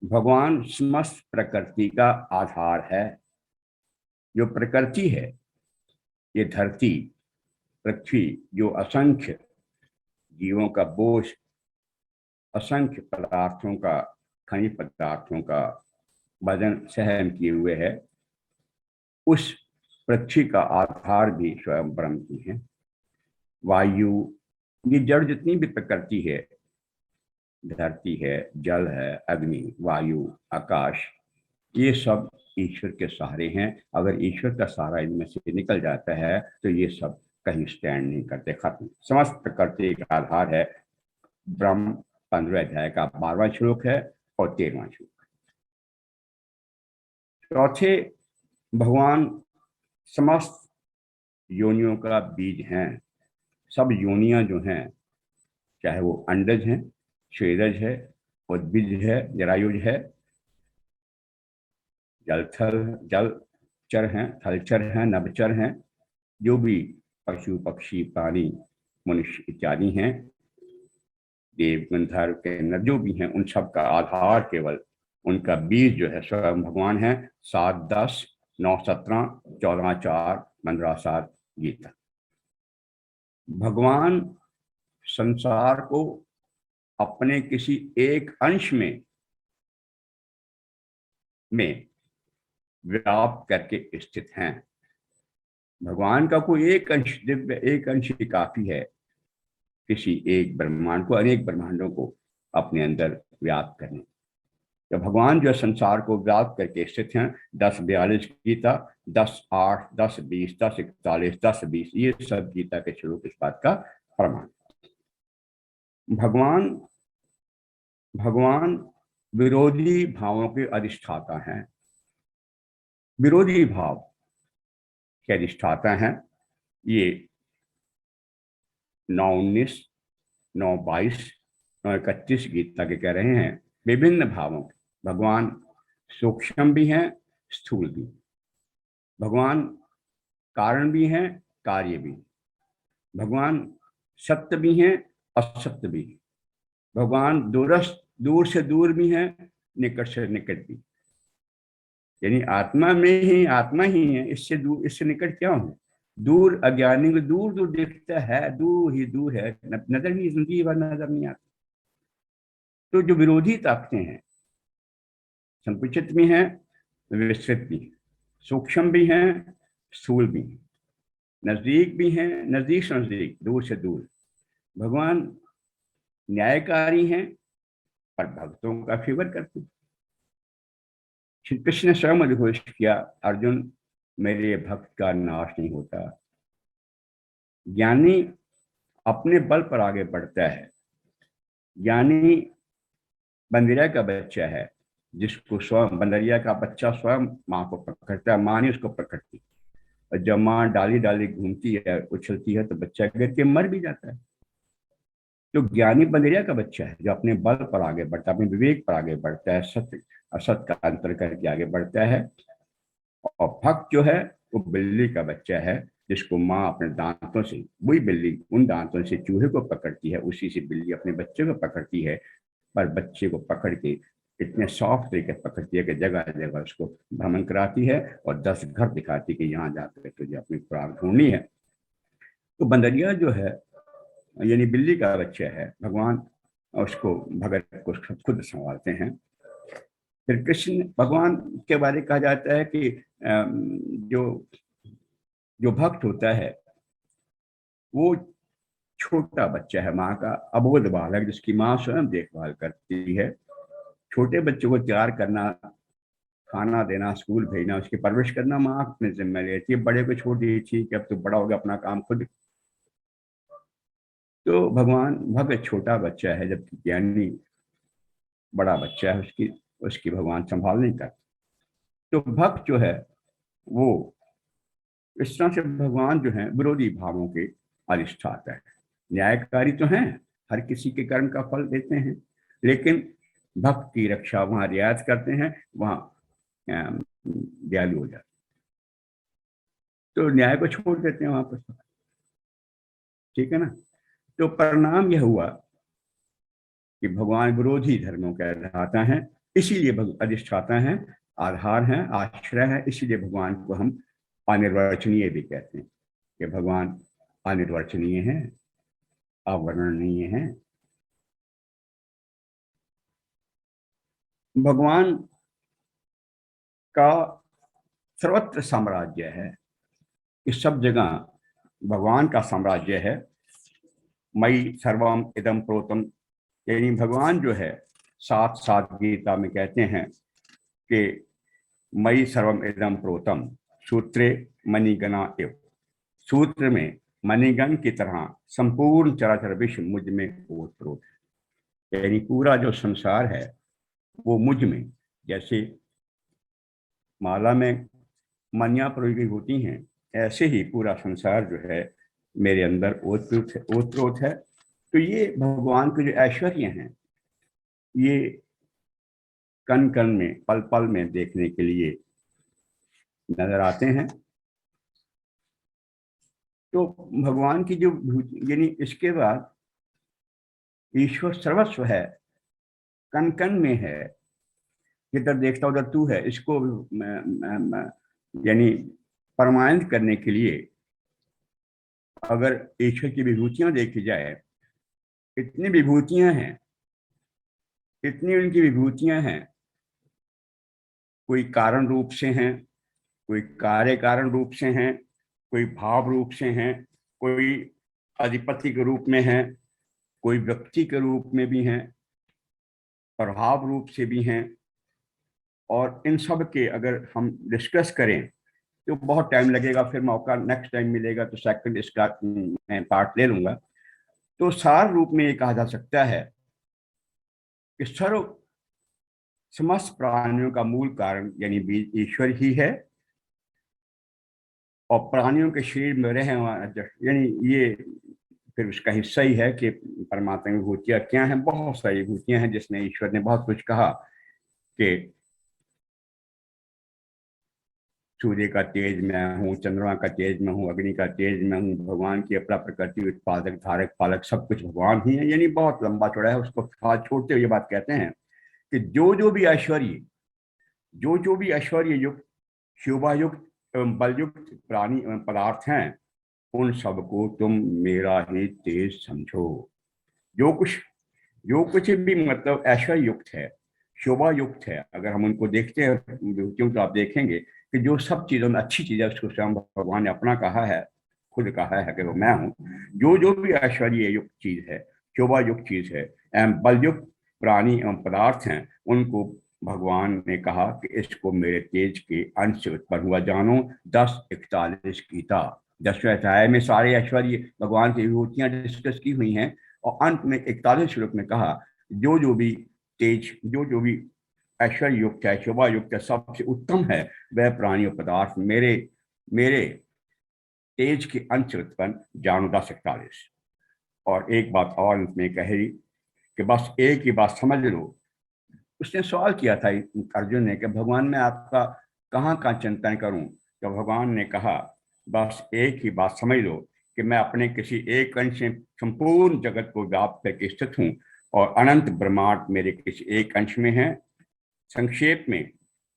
Speaker 4: भगवान समस्त प्रकृति का आधार है। जो प्रकृति है, ये धरती, पृथ्वी, जो असंख्य जीवों का बोझ, असंख्य पदार्थों का, खनिज पदार्थों का वजन सहन किए हुए है, उस पृथ्वी का आधार भी स्वयं ब्रह्म ही है। वायु, ये जड़ जितनी भी प्रकृति है, धरती है, जल है, अग्नि, वायु, आकाश, ये सब ईश्वर के सहारे हैं। अगर ईश्वर का सहारा इनमें से निकल जाता है तो ये सब कहीं स्टैंड नहीं करते, खत्म। समस्त प्रकृति का आधार है ब्रह्म। 15 अध्याय का 12वां श्लोक है और 13वां श्लोक। चौथे, भगवान समस्त योनियों का बीज हैं। सब योनियां जो हैं, चाहे वो अंडज हैं, स्वेदज है, उद्भिज है, जरायुज है, जलचर हैं, थलचर हैं, नभचर हैं, जो भी पशु, पक्षी, प्राणी, मनुष्य इत्यादि हैं, देव, गंधर्व, किन्नर जो भी हैं, उन सब का आधार केवल उनका बीज जो है स्वयं भगवान है। 7:10, 9:17, 14:4, 15:7 गीता। भगवान संसार को अपने किसी एक अंश में व्याप्त करके स्थित हैं। भगवान का कोई एक अंश, दिव्य एक अंश ही काफी है किसी एक ब्रह्मांड को, अनेक ब्रह्मांडों को अपने अंदर व्याप्त करने। तो भगवान जो संसार को व्याप्त करके स्थित हैं। 10:42 गीता, 10:8, 10:20, 10:41, 10:20, ये सब गीता के श्लोक इस बात का प्रमाण। भगवान भगवान विरोधी भावों के अधिष्ठाता हैं। विरोधी भाव के अधिष्ठाता हैं। ये 9:19, 9:22, 9:31 गीता के कह रहे हैं विभिन्न भावों के। भगवान सूक्ष्म भी हैं, स्थूल भी। भगवान कारण भी हैं, कार्य भी। भगवान सत्य भी हैं, असत्य भी। भगवान दूर से दूर भी हैं, निकट से निकट भी। यानी आत्मा में ही आत्मा ही है, इससे दूर इससे निकट क्या हो। दूर अज्ञानी को दूर दूर दिखता है, दूर ही दूर है, नजर नहीं, जिंदगी भर नजर नहीं आती। तो जो विरोधी ताकतें हैं, संकुचित भी हैं, विस्तृत भी हैं, सूक्ष्म भी हैं, स्थूल भी हैं, नजदीक भी हैं, नजदीक से नजदीक, दूर से दूर। भगवान न्यायकारी हैं, पर भक्तों का फेवर करते हैं। श्री कृष्ण ने स्वयं उद्घोष किया, अर्जुन मेरे भक्त का नाश नहीं होता। ज्ञानी अपने बल पर आगे बढ़ता है। ज्ञानी बंदरिया का बच्चा है, जिसको स्वयं बंदरिया का बच्चा स्वयं माँ को पकड़ता है, माँ नहीं उसको पकड़ती। और जब माँ डाली डाली घूमती है, उछलती है, तो बच्चा गिर के मर भी जाता है। तो ज्ञानी बंदरिया का बच्चा है, जो अपने बल पर आगे बढ़ता है, अपने विवेक पर आगे बढ़ता है, सत्य असत का अंतर करके आगे बढ़ता है। और भक्त जो है वो बिल्ली का बच्चा है, जिसको माँ अपने दांतों से, वही बिल्ली उन दांतों से चूहे को पकड़ती है, उसी से बिल्ली अपने बच्चे को पकड़ती है। पर बच्चे को पकड़ के इतने सॉफ्ट तरीके पकड़ती है कि जगह जगह उसको भ्रमण कराती है और 10 घर दिखाती है कि यहाँ जाकर तुझे अपनी खुराक ढूंढनी है। तो बंदरिया जो है, यानी बिल्ली का बच्चा है, भगवान उसको भगत को खुद संभालते हैं। फिर कृष्ण भगवान के बारे में कहा जाता है कि जो भक्त होता है वो छोटा बच्चा है, माँ का अबोध बालक, जिसकी माँ स्वयं देखभाल करती है। छोटे बच्चे को तैयार करना, खाना देना, स्कूल भेजना, उसकी परवरिश करना माँ अपने जिम्मे लेती है। बड़े को छोड़ दी थी कि अब तो बड़ा हो गया, अपना काम खुद। तो भगवान भक्त छोटा बच्चा है, जबकि ज्ञानी बड़ा बच्चा है, उसकी भगवान संभाल नहीं करते। तो भक्त जो है वो इस तरह से भगवान जो है विरोधी भावों के अधिष्ठाता है। न्यायकारी तो हैं, हर किसी के कर्म का फल देते हैं, लेकिन भक्त की रक्षा वहां रियायत करते हैं, वहां दयालु हो जाते, तो न्याय को छोड़ देते हैं वहां पर। ठीक है ना। तो परिणाम यह हुआ कि भगवान विरोधी धर्मों के अधिष्ठाता हैं, इसीलिए अधिष्ठाता हैं, आधार हैं, आश्रय है। इसीलिए भगवान को हम अनिर्वचनीय भी कहते हैं, कि भगवान अनिर्वचनीय हैं, अवर्णनीय हैं। भगवान का सर्वत्र साम्राज्य है, इस सब जगह भगवान का साम्राज्य है। मयि सर्वम इदम प्रोतम, यानी भगवान जो है 7 गीता में कहते हैं कि मयि सर्वम इदम प्रोतम सूत्रे मणिगणा एव। सूत्र में मणिगण की तरह संपूर्ण चराचर विश्व मुझ में ओतप्रोत है। यानी पूरा जो संसार है वो मुझ में, जैसे माला में मणियां परोई होती हैं, ऐसे ही पूरा संसार जो है मेरे अंदर ओतप्रोत है। तो ये भगवान के जो ऐश्वर्य हैं, ये कण कण में, पल पल में देखने के लिए नजर आते हैं। तो भगवान की जो, यानी इसके बाद ईश्वर सर्वस्व है, कण कण में है, जिधर देखता उधर तू है। इसको यानी प्रमाणित करने के लिए अगर ईश्वर की विभूतियां देखी जाए, इतनी विभूतियां हैं, इतनी उनकी विभूतियां हैं। कोई कारण रूप से हैं, कोई कार्य कारण रूप से हैं, कोई भाव रूप से हैं, कोई अधिपति के रूप में हैं, कोई व्यक्ति के रूप में भी हैं, प्रभाव रूप से भी हैं। और इन सब के अगर हम डिस्कस करें तो बहुत टाइम लगेगा, फिर मौका नेक्स्ट टाइम मिलेगा तो सेकंड इसका मैं पार्ट ले लूंगा। तो सार रूप में ये कहा जा सकता है कि सर्व समस्त प्राणियों का मूल कारण यानी बीज ईश्वर ही है, और प्राणियों के शरीर में रहे यानी ये फिर उसका हिस्सा ही है कि परमात्मा की विभूतियां क्या हैं। बहुत सारी विभूतियां हैं जिसमें ईश्वर ने बहुत कुछ कहा कि सूर्य का तेज मैं हूँ, चंद्रमा का तेज मैं हूँ, अग्नि का तेज मैं हूँ, भगवान की अपना प्रकृति उत्पादक धारक पालक सब कुछ भगवान ही है। यानी बहुत लंबा चौड़ा है, उसको हाथ छोड़ते हुए बात कहते हैं कि जो भी ऐश्वर्य, जो भी ऐश्वर्य युक्त, शोभा युक्त एवं बलयुक्त प्राणी एवं पदार्थ हैं, उन सबको तुम मेरा ही तेज समझो। जो कुछ भी मतलब ऐश्वर्य युक्त है, शोभा युक्त है, अगर हम उनको देखते हैं विभूतियों तो आप देखेंगे कि जो सब चीजों में अच्छी चीज है उसको स्वयं भगवान ने अपना कहा है, खुद कहा है कि वो मैं हूँ। जो भी ऐश्वर्य युक्त चीज है, शोभा युक्त चीज है एवं बलयुक्त प्राणी एवं पदार्थ हैं, उनको भगवान ने कहा कि इसको मेरे तेज के अंश से उत्पन्न हुआ जानो। 10:41 गीता 10वें अध्याय में सारे ऐश्वर्य भगवान की विभूतियां डिस्कस की हुई हैं, और अंत में 41 श्लोक में कहा जो भी तेज, जो भी ऐश्वर्य युक्त है, शोभा युक्त है, सबसे उत्तम है वह प्राणी और पदार्थ मेरे तेज के अंश से उत्पन्न जानो। 10:41। और एक बात और अंत में कही कि बस एक ही बात समझ लो। उसने सवाल किया था अर्जुन ने कि भगवान मैं आपका कहाँ चिंतन करूं, तो भगवान ने कहा बस एक ही बात समझ लो कि मैं अपने किसी एक अंश से संपूर्ण जगत को व्याप्त करके स्थित हूँ, और अनंत ब्रह्मांड मेरे किसी एक अंश में है। संक्षेप में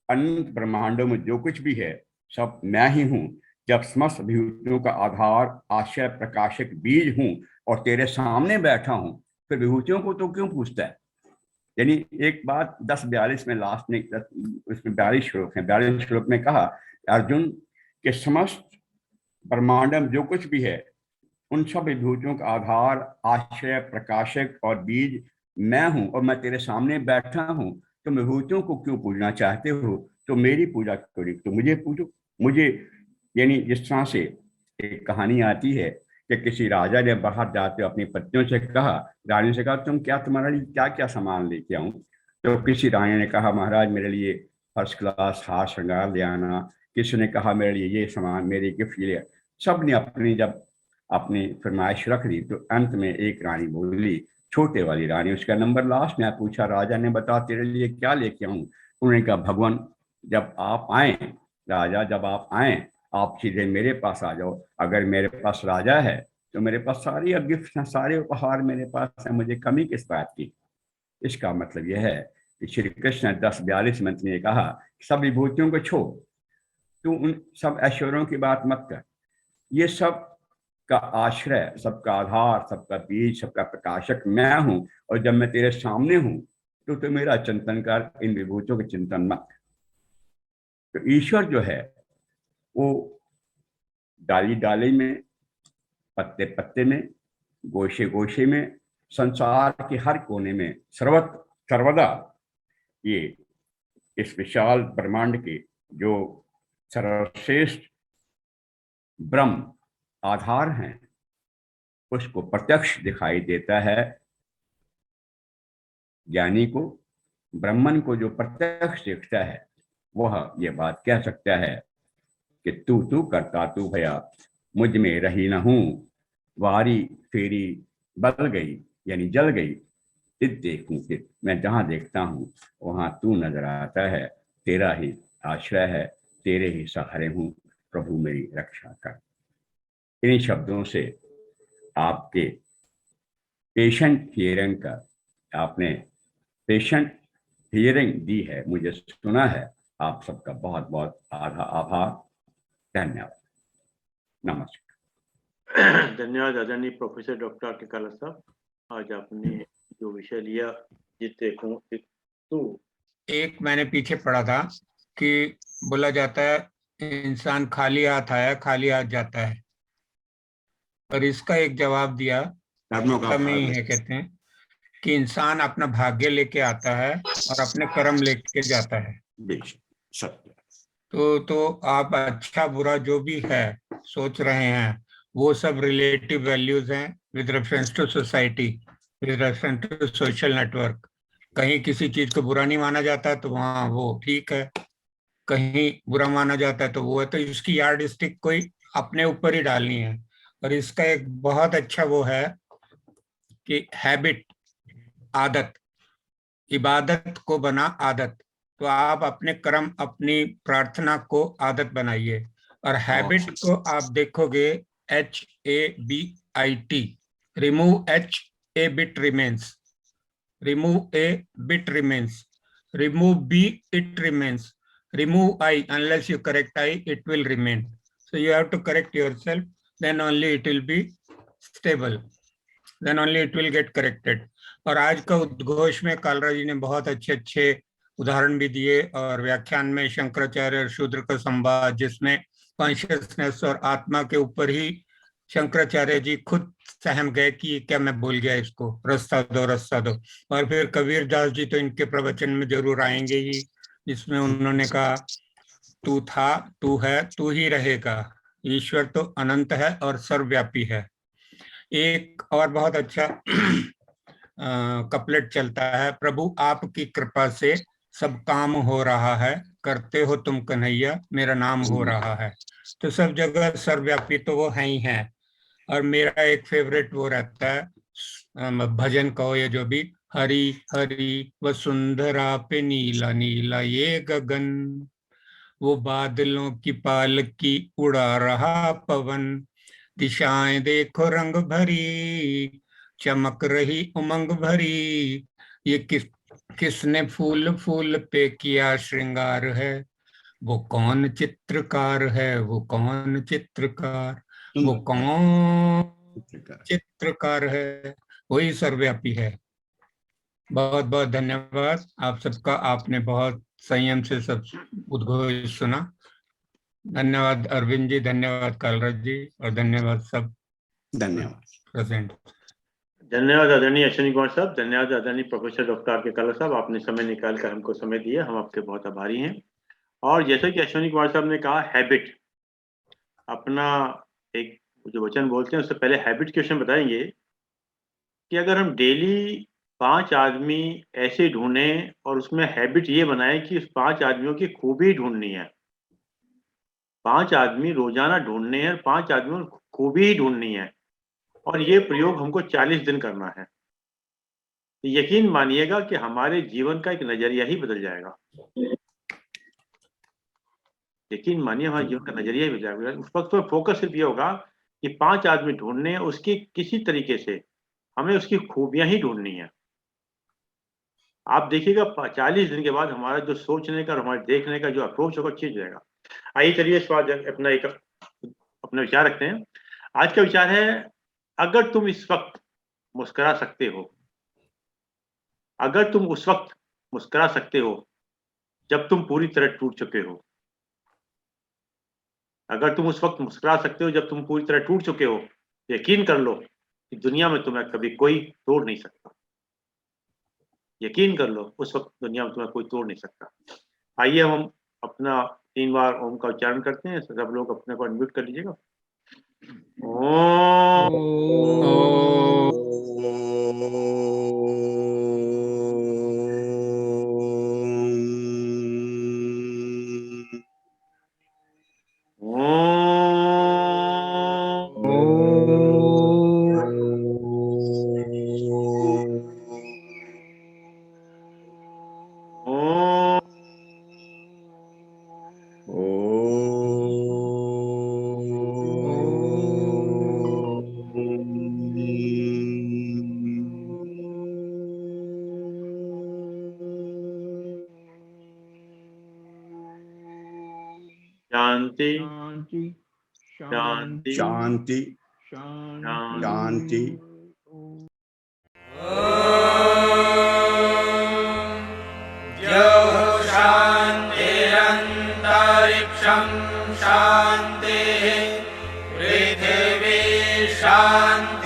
Speaker 4: अनंत ब्रह्मांडों में जो कुछ भी है सब मैं ही हूँ। जब समस्त विभूतियों का आधार, आश्रय, प्रकाशक, बीज हूँ और तेरे सामने बैठा हूँ, फिर विभूतियों को तो क्यों पूछता है। यानी एक बात 10:42 में लास्ट में, उसमें 42 श्लोक है, 42 श्लोक में कहा अर्जुन के समस्त ब्रह्मांड में जो कुछ भी है उन सब विभूतियों का आधार, आश्रय, प्रकाशक और बीज मैं हूं, और मैं तेरे सामने बैठा हूं। तुम विभूतियों को क्यों पूजना चाहते हो, तो मेरी पूजा करो, तो मुझे पूजो। मुझे यानी जिस तरह से एक कहानी आती है कि किसी राजा ने बाहर जाते अपनी पत्नियों से कहा, रानी से कहा तुम तुम्हारे लिए क्या क्या सामान लेके आऊं, तो किसी रानी ने कहा महाराज मेरे लिए फर्स्ट क्लास हार श्रृंगार ले आना, किसी ने कहा मेरे लिए ये सामान, मेरे गिफ्ट ले। सब ने अपनी जब अपनी फरमाइश रख दी तो अंत में एक रानी बोली, छोटे वाली रानी, उसका नंबर लास्ट में पूछा राजा ने बता तेरे लिए क्या लेके आऊं। उन्होंने कहा भगवान जब आप आए, राजा जब आप आए आप सीधे मेरे पास आ जाओ, अगर मेरे पास राजा है तो मेरे पास सारी गिफ्ट हैं, सारे उपहार मेरे पास हैं, मुझे कमी किस बात की। इसका मतलब यह है कि श्री कृष्ण 10:42 मंत्र ने कहा सब विभूतियों को छोड़, तू उन सब ऐश्वर्यों की बात मत कर, ये सब का आश्रय, सबका आधार, सबका बीज, सबका प्रकाशक मैं हूं, और जब मैं तेरे सामने हूं तो मेरा चिंतन कर, इन विभूतियों के चिंतन मत। तो ईश्वर जो है वो डाली डाली में, पत्ते पत्ते में, गोशे गोशे में, संसार के हर कोने में सर्वदा ये इस विशाल ब्रह्मांड के जो सर्वश्रेष्ठ ब्रह्म आधार हैं उसको प्रत्यक्ष दिखाई देता है। ज्ञानी को, ब्रह्मन को जो प्रत्यक्ष देखता है वह ये बात कह सकता है कि तू करता तू भया, मुझ में रही न हूं, वारी फेरी बल गई यानी जल गई, तित देखूं तित, मैं जहां देखता हूं वहां तू नजर आता है, तेरा ही आश्रय है, तेरे ही सहारे हूं, प्रभु मेरी रक्षा कर। इन शब्दों से आपके पेशेंट हियरिंग का, आपने पेशेंट हियरिंग दी है, मुझे सुना है, आप सबका बहुत बहुत आभार, धन्यवाद, नमस्कार।
Speaker 2: धन्यवाद आदरणीय प्रोफेसर डॉक्टर आर के काला साहब। आज आपने जो विषय लिया जित देखूं तू,
Speaker 3: एक मैंने पीछे पढ़ा था कि बोला जाता है इंसान खाली हाथ आया खाली हाथ जाता है, और इसका एक जवाब दिया में ही है, कहते हैं कि इंसान अपना भाग्य लेके आता है और अपने कर्म लेके जाता है।
Speaker 4: सत्य।
Speaker 3: तो आप अच्छा बुरा जो भी है सोच रहे हैं वो सब रिलेटिव वैल्यूज हैं with reference to society, with reference to social network. कहीं किसी चीज को बुरा नहीं माना जाता तो वहाँ वो ठीक है, कहीं बुरा माना जाता है तो वो है। तो इसकी यार्ड स्टिक कोई अपने ऊपर ही डालनी है। और इसका एक बहुत अच्छा वो है कि हैबिट, आदत, इबादत को बना आदत। तो आप अपने कर्म, अपनी प्रार्थना को आदत बनाइए। और हैबिट को आप देखोगे HABIT, remove H, A bit remains, remove A, bit remains, remove B, it remains, remove I, unless you correct I, it will remain. So you have to correct yourself, then only it will be stable, then only it will get corrected. और आज का उद्घोष में कालरा जी ने बहुत अच्छे अच्छे उदाहरण भी दिए, और व्याख्यान में शंकराचार्य और शूद्र का संवाद, जिसमें कॉन्शियसनेस और आत्मा के ऊपर ही शंकराचार्य जी खुद सहम गए कि क्या मैं भूल गया, इसको रास्ता दो रास्ता दो। और फिर कबीर दास जी तो इनके प्रवचन में जरूर आएंगे ही, जिसमें उन्होंने कहा तू था, तू है, तू ही रहेगा, ईश्वर तो अनंत है और सर्वव्यापी है। एक और बहुत अच्छा कपलेट चलता है, प्रभु आपकी कृपा से सब काम हो रहा है, करते हो तुम कन्हैया, मेरा नाम हो रहा है। तो सब जगह सर्वव्यापी तो वो है ही है। और मेरा एक फेवरेट वो रहता है भजन कहो ये जो भी, हरि हरि वसुंधरा पे नीला नीला ये गगन, वो बादलों की पालकी उड़ा रहा पवन, दिशाएं देखो रंग भरी, चमक रही उमंग भरी, ये किसने फूल फूल पे किया श्रृंगार है, वो कौन चित्रकार है, वो कौन चित्रकार, वो कौन चित्रकार है, वही सर्वव्यापी है। बहुत बहुत धन्यवाद आप सबका, आपने बहुत संयम से सब उद्घोष सुना। धन्यवाद अरविंद जी, धन्यवाद कालराज जी, और धन्यवाद सब
Speaker 4: धन्यवाद
Speaker 3: प्रेजेंट।
Speaker 2: धन्यवाद आदरणीय अश्विनी कुमार साहब, धन्यवाद आदरणीय प्रोफेसर डॉक्टर आर के काला साहब, आपने समय निकाल कर हमको समय दिया, हम आपके बहुत आभारी हैं। और जैसे कि अश्विनी कुमार साहब ने कहा, हैबिट, अपना एक जो वचन बोलते हैं उससे पहले हैबिट क्वेश्चन बताएंगे कि अगर हम डेली 5 आदमी ऐसे ढूंढें और उसमें हैबिट ये बनाए कि उस 5 आदमियों की खूबी ढूंढनी है, 5 आदमी रोजाना ढूंढने हैं, 5 आदमियों की खूबी ही ढूंढनी है, और ये प्रयोग हमको 40 दिन करना है, तो यकीन मानिएगा कि हमारे जीवन का एक नजरिया ही बदल जाएगा। यकीन मानिए हमारे जीवन का नजरिया ही बदल जाएगा। उस वक्त तो फोकस सिर्फ ये होगा कि 5 आदमी ढूंढने हैं, उसकी किसी तरीके से हमें उसकी खूबियां ही ढूंढनी है। आप देखिएगा 40 दिन के बाद हमारा जो सोचने का और हमारे देखने का जो अप्रोच होगा चेंज हो जाएगा। आइए चलिए इस बात अपना विचार रखते हैं। आज का विचार है, अगर तुम इस वक्त मुस्कुरा सकते हो, अगर तुम उस वक्त मुस्कुरा सकते हो जब तुम पूरी तरह टूट चुके हो, अगर तुम उस वक्त मुस्कुरा सकते हो जब तुम पूरी तरह टूट चुके हो, यकीन कर लो कि दुनिया में तुम्हें कभी कोई तोड़ नहीं सकता। यकीन कर लो, उस वक्त दुनिया में तुम्हें कोई तोड़ नहीं सकता। आइए हम अपना 3 बार ओम का उच्चारण करते हैं। सब लोग अपने को अनम्यूट कर लीजिएगा। ओम। शांति शांति
Speaker 4: शांति शांति।
Speaker 5: शांतिरन्तरिक्षं शान्तिः पृथिवी शान्तिः।